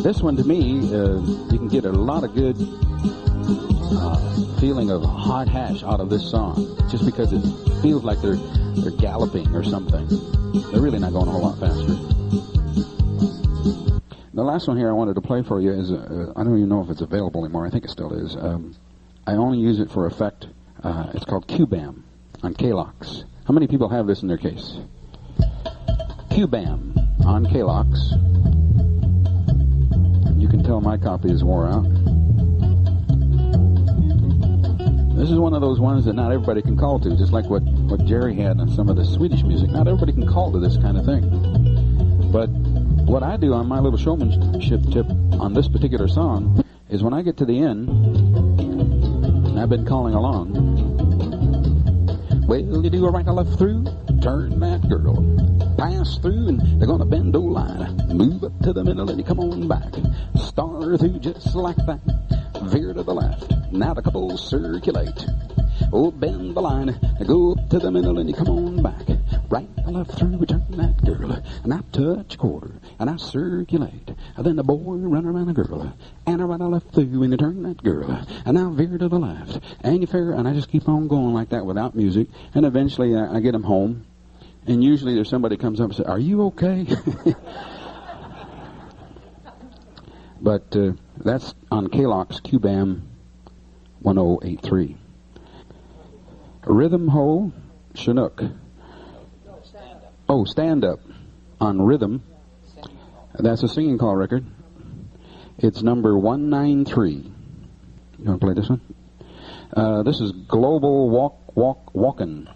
this one to me, you can get a lot of good feeling of hot hash out of this song, just because it feels like they're galloping or something. They're really not going a whole lot faster. The last one here I wanted to play for you is, I don't even know if it's available anymore. I think it still is. I only use it for effect. It's called Q-Bam on K-Locks. How many people have this in their case? Q-Bam on KLOX. You can tell my copy is wore out. This is one of those ones that not everybody can call to, just like what Jerry had on some of the Swedish music. Not everybody can call to this kind of thing. But what I do on my little showmanship tip on this particular song is when I get to the end, and I've been calling along, well, you do a right or left through, turn that girl, pass through, and they're going to bend the line, move up to the middle, and you come on back, star through just like that, veer to the left, now the couple circulate, oh, bend the line, go up to the middle, and you come on back, right or left through, turn that girl, and I touch quarter, and I circulate, and then the boy run around the girl, and I right or left through, and you turn that girl, and I veer to the left, and you fair, and I just keep on going like that without music, and eventually I get them home, and usually there's somebody comes up and says, "Are you okay?" But that's on KLOX Q-Bam 1083. Rhythm Ho Chinook. Oh, Stand Up on Rhythm. That's a singing call record. It's number 193. You want to play this one? This is Global Walkin'.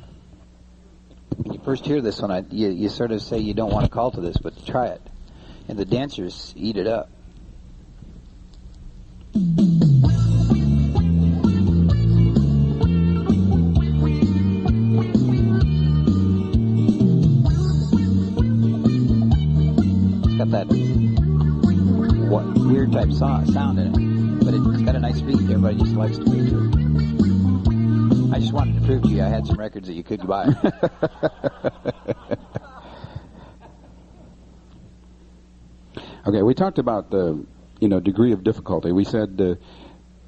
When you first hear this one, you sort of say you don't want to call to this, but try it. And the dancers eat it up. It's got that weird type sound in it, but it's got a nice beat. Everybody just likes to beat to it. I just wanted to prove to you I had some records that you could buy. Okay, we talked about the degree of difficulty. We said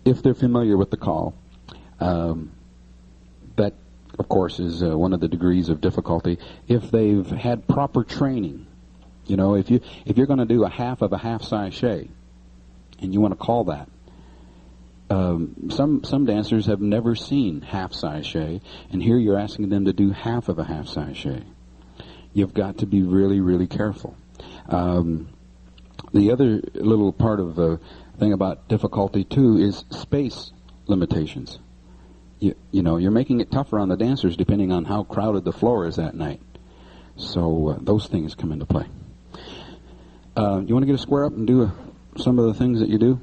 if they're familiar with the call, that of course is one of the degrees of difficulty. If they've had proper training, if you're going to do a half of a half sachet, and you want to call that. Some dancers have never seen half sachet, and here you're asking them to do half of a half sachet. You've got to be really, really careful. The other little part of the thing about difficulty, too, is space limitations. You're making it tougher on the dancers depending on how crowded the floor is that night. So those things come into play. You want to get a square up and do some of the things that you do?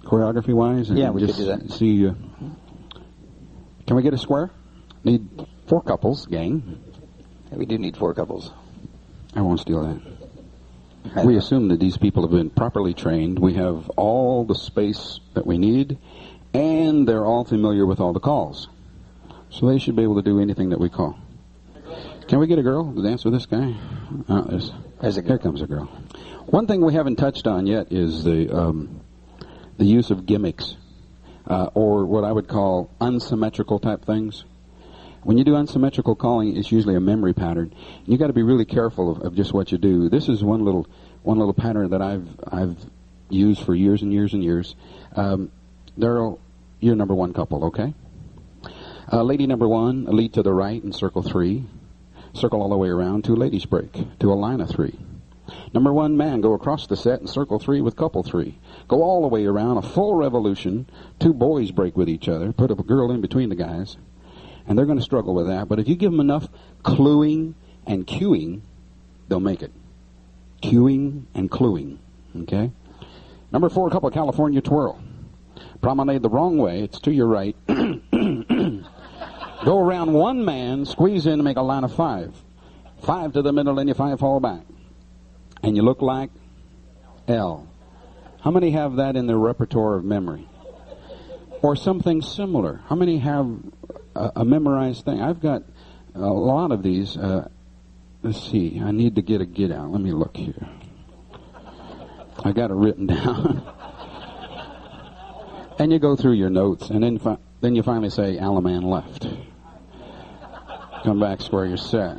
Choreography-wise? Yeah, we could do that. See, can we get a square? Need 4 couples, gang. Yeah, we do need 4 couples. I won't steal that. We assume that these people have been properly trained. We have all the space that we need, and they're all familiar with all the calls. So they should be able to do anything that we call. Can we get a girl to dance with this guy? Oh, here comes a girl. One thing we haven't touched on yet is the use of gimmicks, or what I would call unsymmetrical type things. When you do unsymmetrical calling, it's usually a memory pattern. You got to be really careful of just what you do. This is one little pattern that I've used for years and years and years. Daryl, you're number 1 couple, okay? Lady number 1, a lead to the right in circle 3. Circle all the way around to a ladies break, to a line of 3. Number 1 man, go across the set in circle 3 with couple 3. Go all the way around, a full revolution. 2 boys break with each other. Put a girl in between the guys. And they're going to struggle with that. But if you give them enough cluing and cueing, they'll make it. Cueing and cluing. Okay? Number 4, couple California twirl. Promenade the wrong way. It's to your right. Go around 1 man, squeeze in and make a line of 5. 5 to the middle, and you 5 fall back. And you look like L. How many have that in their repertoire of memory? Or something similar? How many have a memorized thing? I've got a lot of these. Let's see. I need to get a get out. Let me look here. I got it written down. And you go through your notes, and then you finally say, Alaman left. Come back, square your set.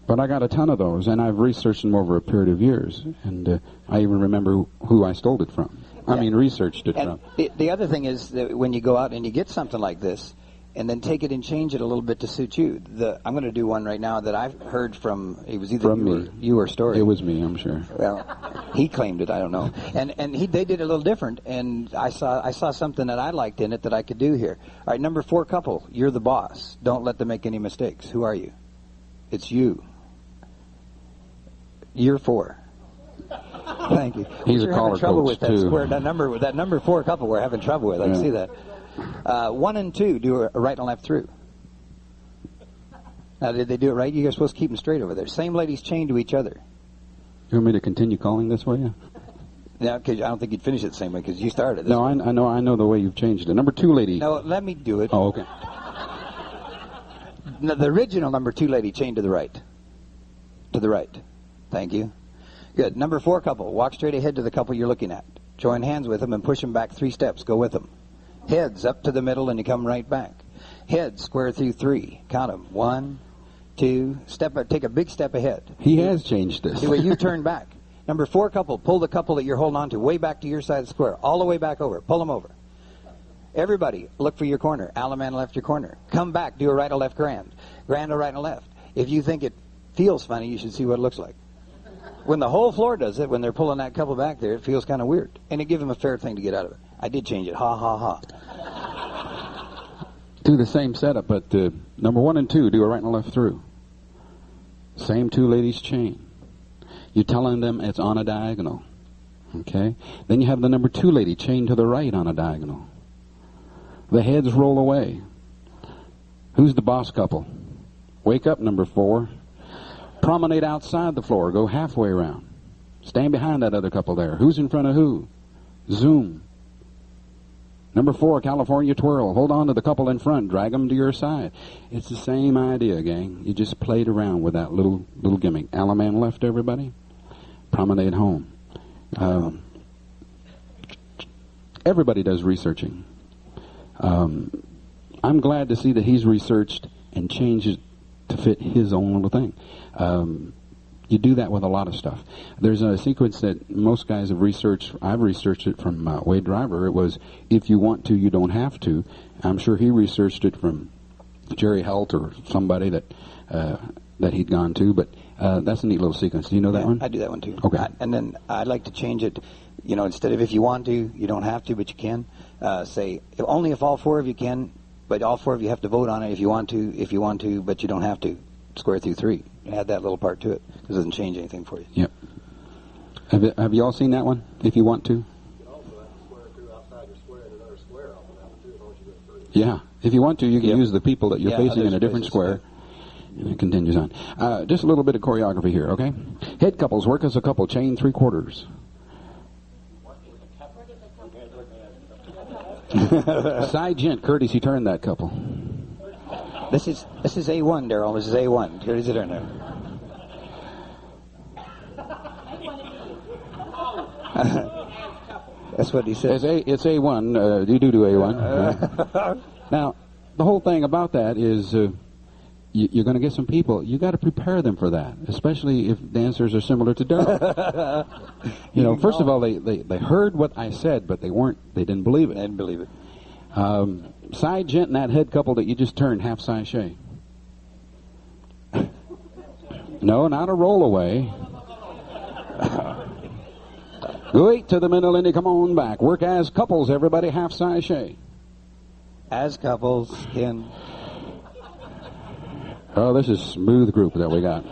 But I got a ton of those, and I've researched them over a period of years, and I even remember who I stole it from. I mean, researched it from. The other thing is that when you go out and you get something like this, and then take it and change it a little bit to suit you. I'm going to do one right now that I've heard from. It was either you or Story. It was me, I'm sure. Well, he claimed it. I don't know. And they did it a little different. And I saw something that I liked in it that I could do here. All right, number 4 couple. You're the boss. Don't let them make any mistakes. Who are you? It's you. You're 4. Thank you. He's a caller trouble coach with that too. Square, that number 4 couple. We're having trouble with. I can see that. 1 and 2 do a right and left through. Now, did they do it right? You guys are supposed to keep them straight over there. Same ladies chained to each other. You want me to continue calling this way? Yeah, because I don't think you'd finish it the same way because you started. No, I know the way you've changed it. Number 2 lady. No, let me do it. Oh, okay. No, the original number 2 lady chained to the right. To the right. Thank you. Good. Number 4 couple. Walk straight ahead to the couple you're looking at. Join hands with them and push them back 3 steps. Go with them. Heads up to the middle and you come right back. Heads square through 3. Count them. 1, 2. Take a big step ahead. He has changed this. Anyway, you turn back. Number 4 couple. Pull the couple that you're holding on to way back to your side of the square. All the way back over. Pull them over. Everybody, look for your corner. Alaman left your corner. Come back. Do a right or left grand. Grand or right and left. If you think it feels funny, you should see what it looks like. When the whole floor does it, when they're pulling that couple back there, it feels kind of weird. And it gives them a fair thing to get out of it. I did change it. Ha, ha, ha. Do the same setup, but number 1 and 2, do a right and a left through. Same 2 ladies chain. You're telling them it's on a diagonal. Okay? Then you have the number 2 lady chained to the right on a diagonal. The heads roll away. Who's the boss couple? Wake up, number 4. Promenade outside the floor. Go halfway around. Stand behind that other couple there. Who's in front of who? Zoom. Number 4, California twirl. Hold on to the couple in front. Drag them to your side. It's the same idea, gang. You just played around with that little gimmick. Alaman left, everybody. Promenade home. Everybody does researching. I'm glad to see that he's researched and changed it to fit his own little thing. You do that with a lot of stuff. There's a sequence that most guys have researched. I've researched it from Wade Driver. It was, if you want to, you don't have to. I'm sure he researched it from Jerry Helt or somebody that he'd gone to, but that's a neat little sequence. Do you know that one? I do that one too. Okay. And then I'd like to change it, instead of if you want to, you don't have to, but you can. Say, only if all 4 of you can, but all 4 of you have to vote on it if you want to, but you don't have to. Square through 3. Add that little part to it because it doesn't change anything for you. Yep. Have you all seen that one? If you want to. You can also have to square through outside your square and another square off of that one too, as long as you go through. Yeah. If you want to, you can Yep. use the people that you're facing in a others different faces, square. And it continues on. Just a little bit of choreography here, okay? Head couples work as a couple, chain 3/4. Side gent, courtesy turn that couple. This is A1, Daryl. This is A1. Here's it in there. That's what he says. It's A1. You do A1. Now, the whole thing about that is you're going to get some people. You got to prepare them for that, especially if dancers are similar to Daryl. First of all, they heard what I said, but they didn't believe it. I didn't believe it. Side gent and that head couple that you just turned half sachet. No, not a roll away. Go 8 to the middle and you come on back. Work as couples, everybody, half sachet. As couples can. Oh, this is smooth group that we got.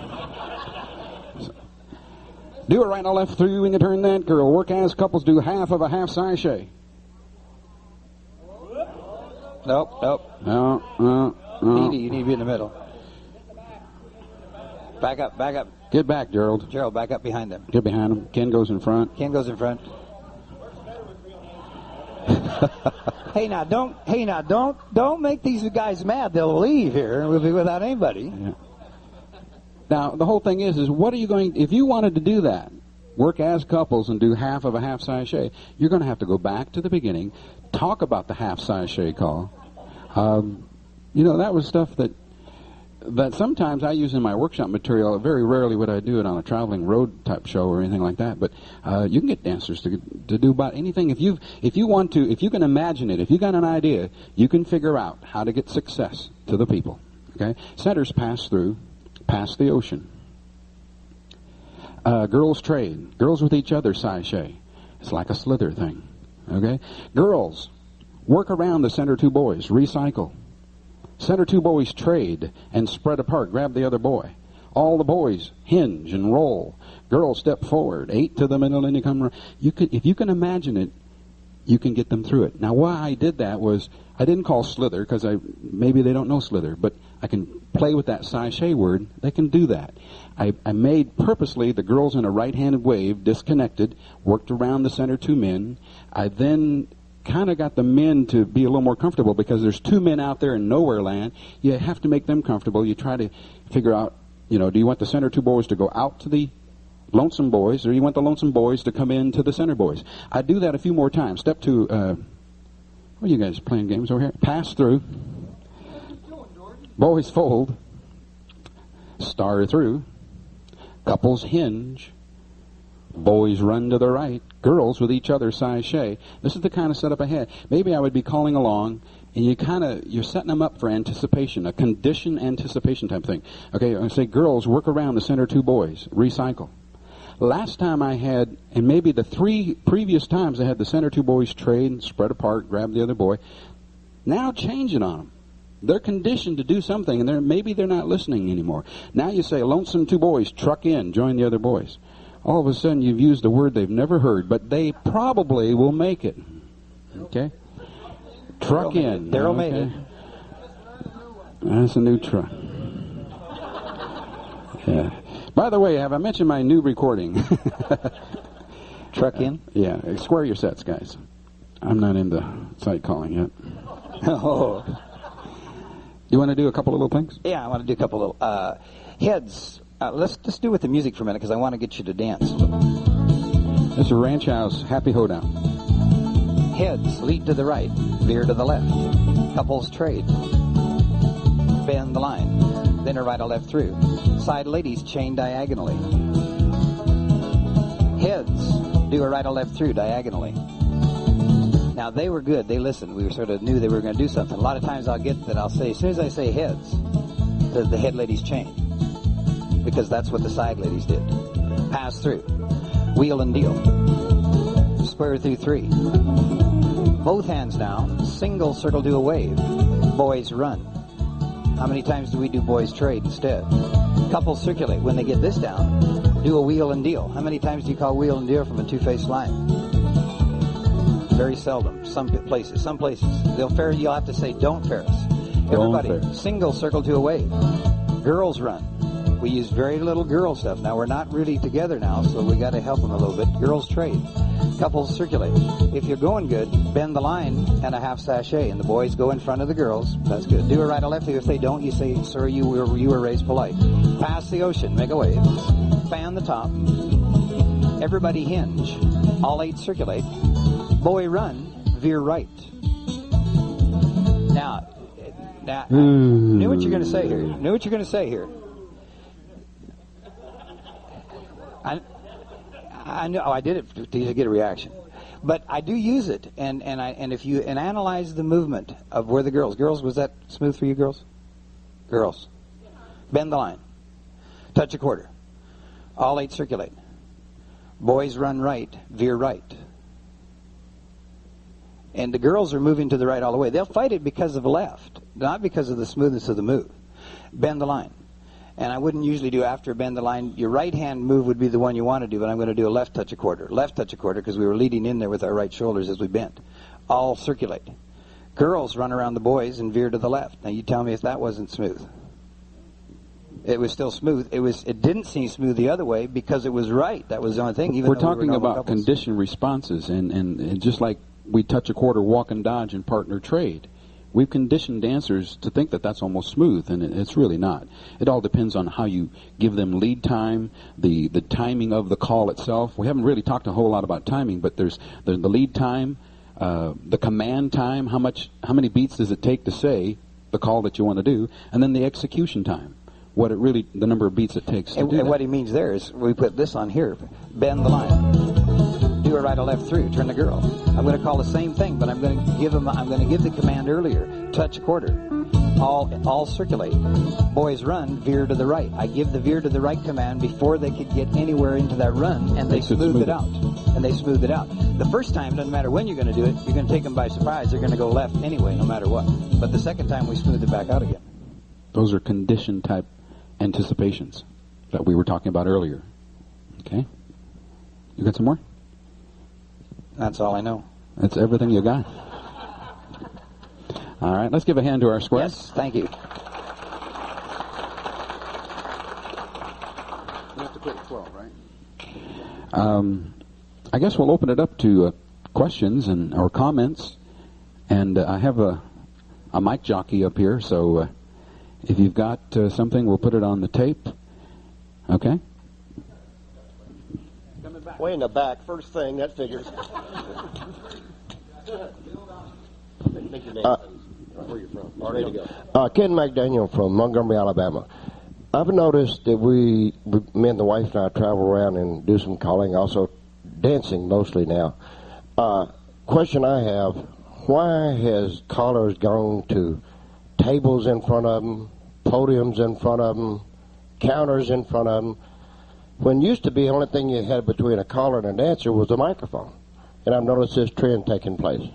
Do a right and a left through and you turn that girl. Work as couples, do half of a half sachet. Nope. No. You need to be in the middle. Back up. Get back, Gerald. Gerald, back up behind them. Get behind him. Ken goes in front. Ken goes in front. Hey now, don't make these guys mad. They'll leave here and we'll be without anybody. Yeah. Now, the whole thing is what are you going, if you wanted to do that, work as couples and do half of a half sachet, you're going to have to go back to the beginning, talk about the half sachet call. That was stuff that that sometimes I use in my workshop material. Very rarely would I do it on a traveling road type show or anything like that. But you can get dancers to do about anything. If you can imagine it, if you got an idea, you can figure out how to get success to the people. Okay, centers pass through, past the ocean. Girls trade. Girls with each other sashay. It's like a slither thing. Okay, girls work around the center two boys. Recycle. Center two boys trade and spread apart, grab the other boy. All the boys hinge and roll. Girls step forward, 8 to the middle, and you come around. If you can imagine it, you can get them through it. Now, why I did that was, I didn't call slither, because maybe they don't know slither, but I can play with that sashay word. They can do that. I made purposely the girls in a right-handed wave, disconnected, worked around the center two men. I then kind of got the men to be a little more comfortable, because there's 2 men out there in nowhere land. You have to make them comfortable. You try to figure out, do you want the center two boys to go out to the lonesome boys, or you want the lonesome boys to come in to the center boys? I do that a few more times. Step 2, what are you guys playing games over here? Pass through. Boys fold. Star through. Couples hinge. Boys run to the right. Girls with each other sashay. This is the kind of setup I had. Maybe I would be calling along, and you're setting them up for anticipation, a condition anticipation type thing. Okay, I say girls work around the center two boys. Recycle. Last time I had, and maybe the 3 previous times I had the center two boys trade, spread apart, grab the other boy. Now change it on them. They're conditioned to do something, and maybe they're not listening anymore. Now you say, lonesome two boys, truck in, join the other boys. All of a sudden you've used a word they've never heard, but they probably will make it. Okay? Truck in. Daryl made it. That's a new truck. Yeah. By the way, have I mentioned my new recording? Truck in? Yeah. Square your sets, guys. I'm not into sight calling yet. Oh. You want to do a couple of little things? Yeah, I want to do a couple of little heads. Let's just do with the music for a minute, because I want to get you to dance. This is a ranch house happy hoedown. Heads lead to the right, veer to the left. Couples trade. Bend the line. Then a right or left through. Side ladies chain diagonally. Heads do a right or left through diagonally. Now they were good. They listened. We sort of knew they were going to do something. A lot of times I'll get that. I'll say, as soon as I say heads, the head ladies chain, because that's what the side ladies did. Pass through. Wheel and deal. Square through 3. Both hands now. Single circle, do a wave. Boys run. How many times do we do boys trade instead? Couples circulate. When they get this down, do a wheel and deal. How many times do you call wheel and deal from a two-faced line? Very seldom. Some places. You'll have to say, don't Ferris. Everybody, single circle to a wave. Girls run. We use very little girl stuff. Now, we're not really together now, so we got to help them a little bit. Girls trade. Couples circulate. If you're going good, bend the line and a half sashay, and the boys go in front of the girls. That's good. Do a right or left. If they don't, you say, sir, you were raised polite. Pass the ocean. Make a wave. Fan the top. Everybody hinge. All 8 circulate. Boy run. Veer right. Now, knew what you're going to say here. I know I did it to get a reaction, but I do use it, and if you analyze the movement of where the girls, was that smooth for you, girls? Girls, bend the line, touch a quarter, all 8 circulate. Boys run right, veer right, and the girls are moving to the right all the way. They'll fight it because of the left, not because of the smoothness of the move. Bend the line. And I wouldn't usually do after bend the line. Your right hand move would be the one you want to do, but I'm going to do a left touch a quarter. Left touch a quarter, because we were leading in there with our right shoulders as we bent. All circulate. Girls run around the boys and veer to the left. Now you tell me if that wasn't smooth. It was still smooth. It didn't seem smooth the other way because it was right. That was the only thing. We're talking about conditioned responses, and just like we touch a quarter, walk and dodge, and partner trade. We've conditioned dancers to think that that's almost smooth, and it's really not. It all depends on how you give them lead time, the timing of the call itself. We haven't really talked a whole lot about timing, but there's the lead time, the command time, how many beats does it take to say, the call that you want to do, and then the execution time, what it really, the number of beats it takes to do And that. what he means there is we put this on here. Bend the line. Do a right or left through. Turn the girl. I'm going to call the same thing, but I'm going to give the command earlier. Touch quarter. All circulate. Boys run, veer to the right. I give the veer to the right command before they could get anywhere into that run, and they smooth it out. The first time, doesn't matter when you're going to do it, you're going to take them by surprise. They're going to go left anyway, no matter what. But the second time, we smooth it back out again. Those are condition type anticipations that we were talking about earlier. Okay? You got some more? That's all I know. That's everything you got. All right, let's give a hand to our squares. Yes, thank you. You have to play 12, right? I guess we'll open it up to questions or comments. And I have a mic jockey up here, so if you've got something, we'll put it on the tape. Okay? Way in the back, first thing, that figures. Make your name, where you're from. Ready to go. Ken McDaniel from Montgomery, Alabama. I've noticed that me and the wife and I travel around and do some calling, also dancing mostly now. Question I have, why has callers gone to tables in front of them, podiums in front of them, counters in front of them, when used to be the only thing you had between a caller and a dancer was a microphone? And I've noticed this trend taking place.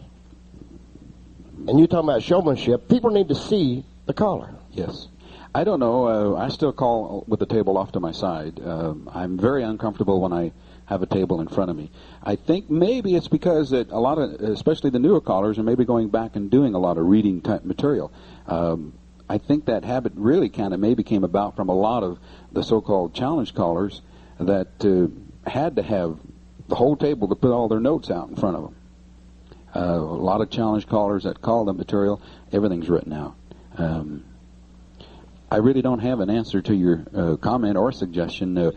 And you're talking about showmanship. People need to see the caller. Yes. I don't know. I still call with the table off to my side. I'm very uncomfortable when I have a table in front of me. I think maybe it's because that a lot of, especially the newer callers, are maybe going back and doing a lot of reading type material. I think that habit really kind of maybe came about from a lot of the so-called challenge callers that had to have the whole table to put all their notes out in front of them. A lot of challenge callers that call the material, everything's written out. I really don't have an answer to your comment or suggestion.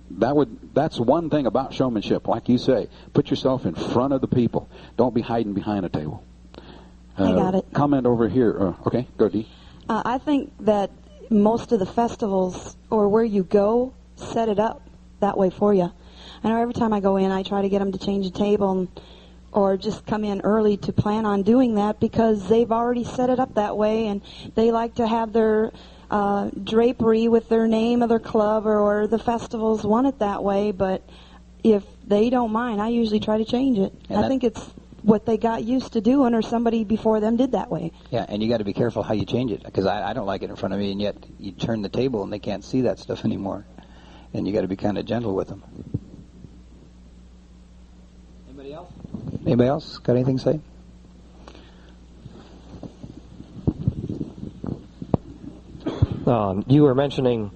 That's one thing about showmanship. Like you say, put yourself in front of the people. Don't be hiding behind a table. I got it. Comment over here. Okay, go Dee. I think that most of the festivals or where you go set it up that way for you. I know every time I go in, I try to get them to change the table or just come in early to plan on doing that because they've already set it up that way, and they like to have their drapery with their name of their club or the festivals want it that way. But if they don't mind, I usually try to change it. I think it's what they got used to doing, or somebody before them did that way. Yeah, and you got to be careful how you change it, because I don't like it in front of me, and yet you turn the table and they can't see that stuff anymore. And you got to be kind of gentle with them. Anybody else? Anybody else got anything to say? You were mentioning,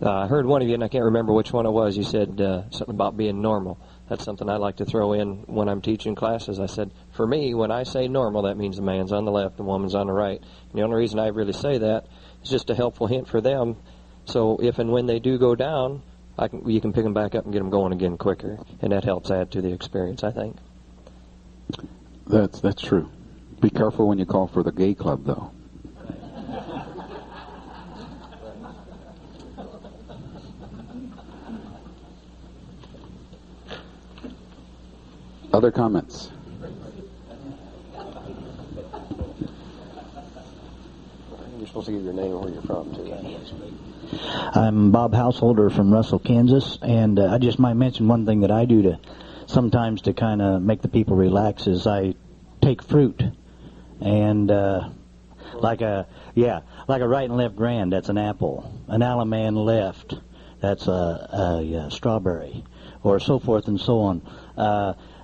I heard one of you, and I can't remember which one it was, you said something about being normal. That's something I like to throw in when I'm teaching classes. I said, for me, when I say normal, that means the man's on the left, the woman's on the right. And the only reason I really say that is just a helpful hint for them. So if and when they do go down, you can pick them back up and get them going again quicker. And that helps add to the experience, I think. That's true. Be careful when you call for the gay club, though. Other comments? You're supposed to give your name and where you're from, too. I'm Bob Householder from Russell, Kansas, and I just might mention one thing that I do to sometimes to kind of make the people relax is I take fruit, and like a right and left grand, that's an apple. An Alaman left, that's a strawberry, or so forth and so on.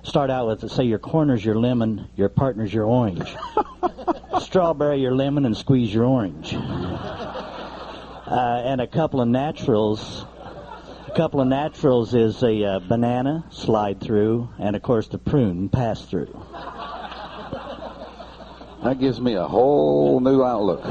Start out with, say, your corner's your lemon, your partner's your orange. Strawberry your lemon and squeeze your orange. And a couple of naturals is a banana, slide through, and of course the prune, pass through. That gives me a whole new outlook.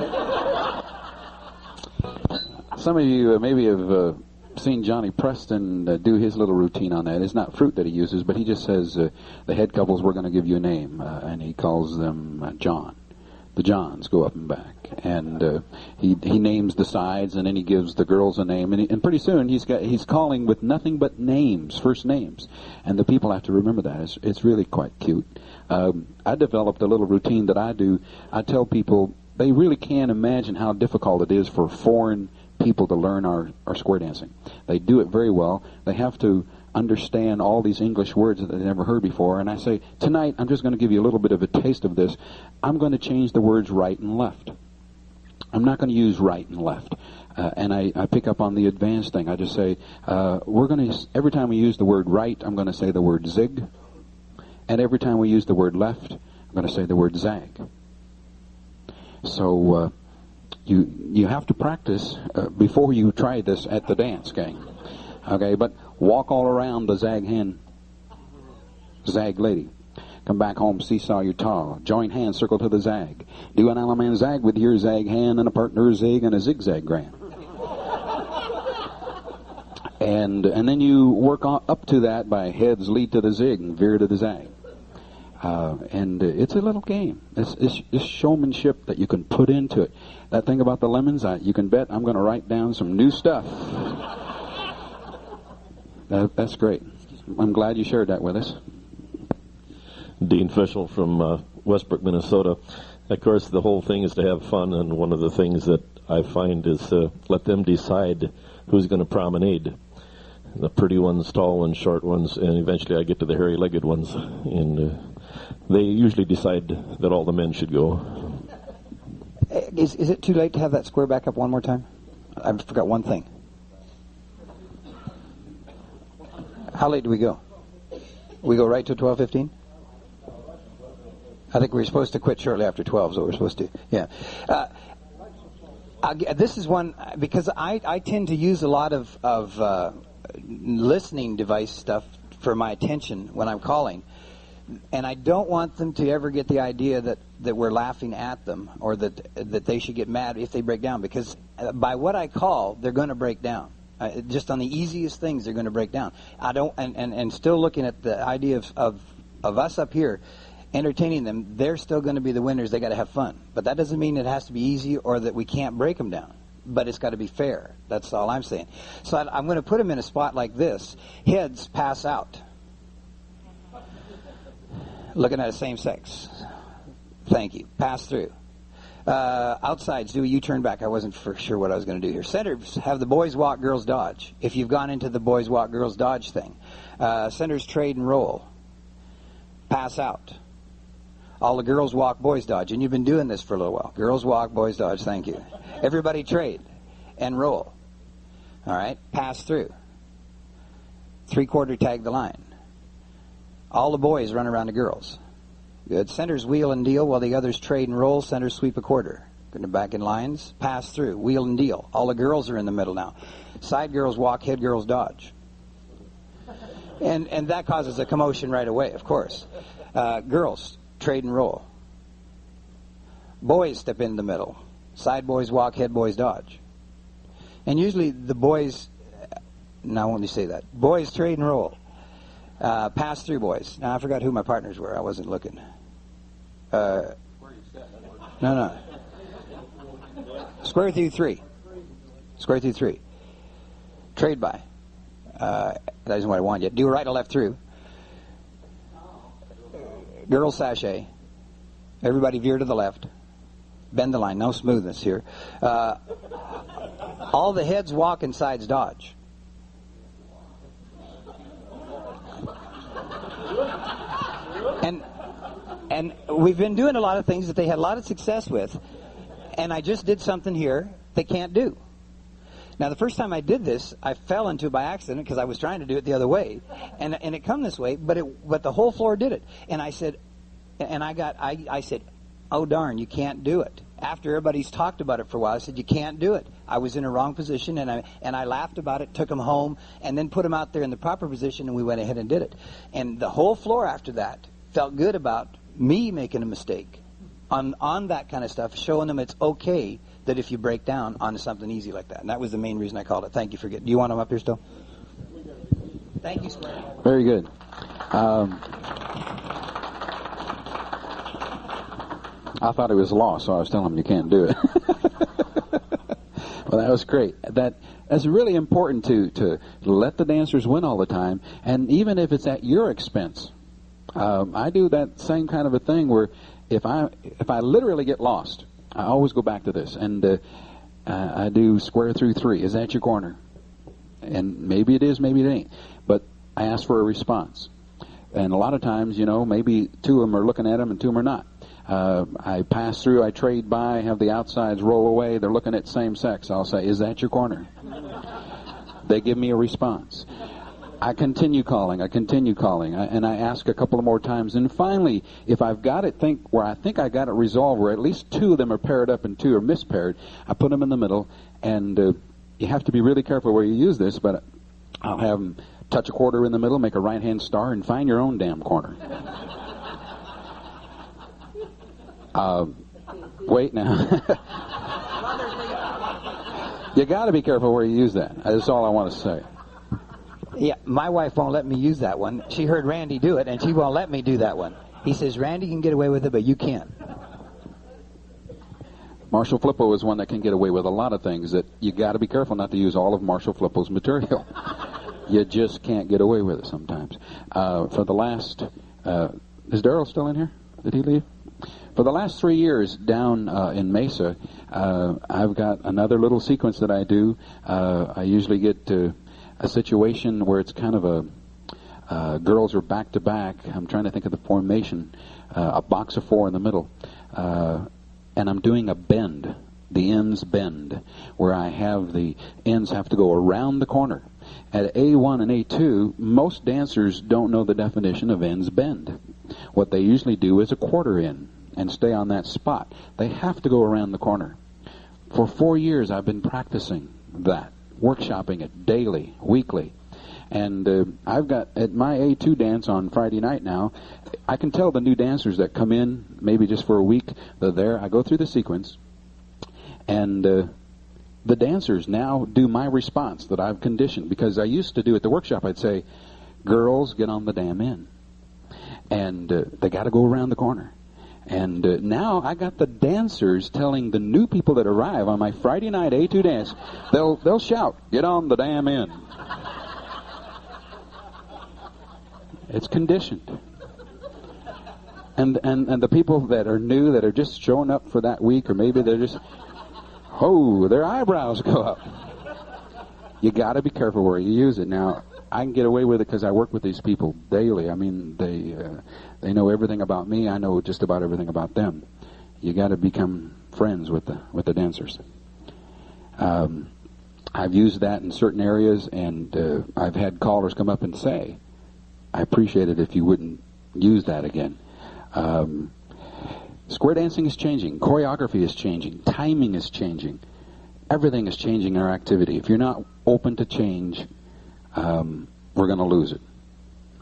Some of you maybe have seen Johnny Preston do his little routine on that. It's not fruit that he uses, but he just says the head couples, we're going to give you a name, and he calls them John. the Johns go up and back. And he names the sides, and then he gives the girls a name, and pretty soon he's calling with nothing but names, first names, and the people have to remember that. It's really quite cute. I developed a little routine that I do. I tell people they really can't imagine how difficult it is for foreign people to learn our square dancing. They do it very well. They have to understand all these English words that they've never heard before. And I say, tonight I'm just going to give you a little bit of a taste of this. I'm going to change the words right and left. I'm not going to use right and left. And I pick up on the advanced thing. I just say, every time we use the word right, I'm going to say the word zig. And every time we use the word left, I'm going to say the word zag. So you have to practice before you try this at the dance, gang. Okay, but walk all around the zag hen, zag lady. Come back home, seesaw your taw. Join hands, circle to the zag. Do an Alaman zag with your zag hand and a partner zig and a zigzag grand. And then you work up to that by heads lead to the zig and veer to the zag. And it's a little game. It's showmanship that you can put into it. That thing about the lemons, you can bet I'm going to write down some new stuff. That's great. I'm glad you shared that with us. Dean Fischel from Westbrook, Minnesota. Of course, the whole thing is to have fun, and one of the things that I find is let them decide who's going to promenade. The pretty ones, tall ones, short ones, and eventually I get to the hairy-legged ones. And they usually decide that all the men should go. Is it too late to have that square back up one more time? I forgot one thing. How late do we go? We go right to 12:15? I think we were supposed to quit shortly after 12 is what we're supposed to. Yeah. This is one, because I tend to use a lot of listening device stuff for my attention when I'm calling. And I don't want them to ever get the idea that we're laughing at them or that they should get mad if they break down. Because by what I call, they're going to break down. Just on the easiest things, they're going to break down. I don't, and still looking at the idea of us up here, entertaining them, they're still going to be the winners. They got to have fun. But that doesn't mean it has to be easy or that we can't break them down. But it's got to be fair. That's all I'm saying. So I'm going to put them in a spot like this. Heads pass out. Looking at a same sex. Thank you. Pass through. Outsides, do a U-turn back. I wasn't for sure what I was going to do here. Centers have the boys walk, girls dodge. If you've gone into the boys walk, girls dodge thing. Centers trade and roll. Pass out. All the girls walk, boys dodge. And you've been doing this for a little while. Girls walk, boys dodge. Thank you. Everybody trade and roll. All right? Pass through. Three-quarter tag the line. All the boys run around the girls. Good. Centers wheel and deal while the others trade and roll. Centers sweep a quarter. Going back in lines. Pass through. Wheel and deal. All the girls are in the middle now. Side girls walk, head girls dodge. And that causes a commotion right away, of course. Girls trade and roll. Boys step in the middle. Side boys walk, head boys dodge. And usually the boys, now let me say that. Boys trade and roll. Pass through boys. Now I forgot who my partners were. I wasn't looking. No. Square through three. Square through three. Trade by. That isn't what I want yet. Do a right or left through. Girls sachet. Everybody veer to the left. Bend the line. No smoothness here. All the heads walk and sides dodge. And we've been doing a lot of things that they had a lot of success with. And I just did something here they can't do. Now, the first time I did this, I fell into it by accident because I was trying to do it the other way, and it come this way, but the whole floor did it. And I said, I said, oh darn, you can't do it. After everybody's talked about it for a while, I said, you can't do it. I was in a wrong position, and I laughed about it, took them home, and then put them out there in the proper position, and we went ahead and did it. And the whole floor after that felt good about me making a mistake on that kind of stuff, showing them it's okay that if you break down on something easy like that. And that was the main reason I called it. Thank you for getting. Do you want them up here still? Thank you, Square. Very good. I thought he was lost, so I was telling him you can't do it. Well, that was great. That's really important to let the dancers win all the time, and even if it's at your expense. I do that same kind of a thing where if I literally get lost, I always go back to this, and I do square through 3. Is that your corner? And maybe it is, maybe it ain't. But I ask for a response. And a lot of times, maybe 2 of them are looking at them and 2 of them are not. I pass through, I trade by, have the outsides roll away. They're looking at same sex. I'll say, is that your corner? They give me a response. I continue calling, and I ask a couple of more times. And finally, if I've got it where I think I got it resolved, where at least 2 of them are paired up and 2 are mispaired, I put them in the middle. And you have to be really careful where you use this, but I'll have them touch a quarter in the middle, make a right-hand star, and find your own damn corner. Wait now. You got to be careful where you use that. That's all I want to say. Yeah, my wife won't let me use that one. She heard Randy do it, and she won't let me do that one. He says, Randy can get away with it, but you can't. Marshall Flippo is one that can get away with a lot of things that you got to be careful not to use all of Marshall Flippo's material. You just can't get away with it sometimes. For the last, is Darryl still in here? Did he leave? For the last 3 years down in Mesa, I've got another little sequence that I do. I usually get to a situation where it's kind of a girls are back to back. I'm trying to think of the formation. A box of 4 in the middle. And I'm doing a bend. The ends bend, where I have the ends have to go around the corner. At A1 and A2, most dancers don't know the definition of ends bend. What they usually do is a quarter in and stay on that spot. They have to go around the corner. For 4 years, I've been practicing that, workshopping it daily, weekly. And I've got, at my A2 dance on Friday night now, I can tell the new dancers that come in, maybe just for a week, they're there. I go through the sequence, and the dancers now do my response that I've conditioned. Because I used to do at the workshop, I'd say, girls, get on the damn in. And they got to go around the corner. And now I got the dancers telling the new people that arrive on my Friday night A2 dance, they'll shout, get on the damn in. It's conditioned. And the people that are new, that are just showing up for that week, or maybe they're just, their eyebrows go up. You got to be careful where you use it. Now, I can get away with it because I work with these people daily. I mean, they know everything about me. I know just about everything about them. You got to become friends with the dancers. I've used that in certain areas, and I've had callers come up and say, I appreciate it if you wouldn't use that again. Square dancing is changing. Choreography is changing. Timing is changing. Everything is changing in our activity. If you're not open to change, we're going to lose it.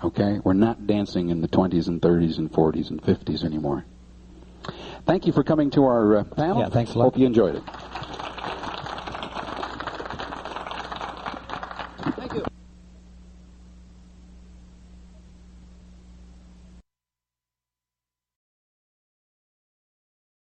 Okay? We're not dancing in the 20s and 30s and 40s and 50s anymore. Thank you for coming to our panel. Yeah, thanks a lot. Hope you enjoyed it.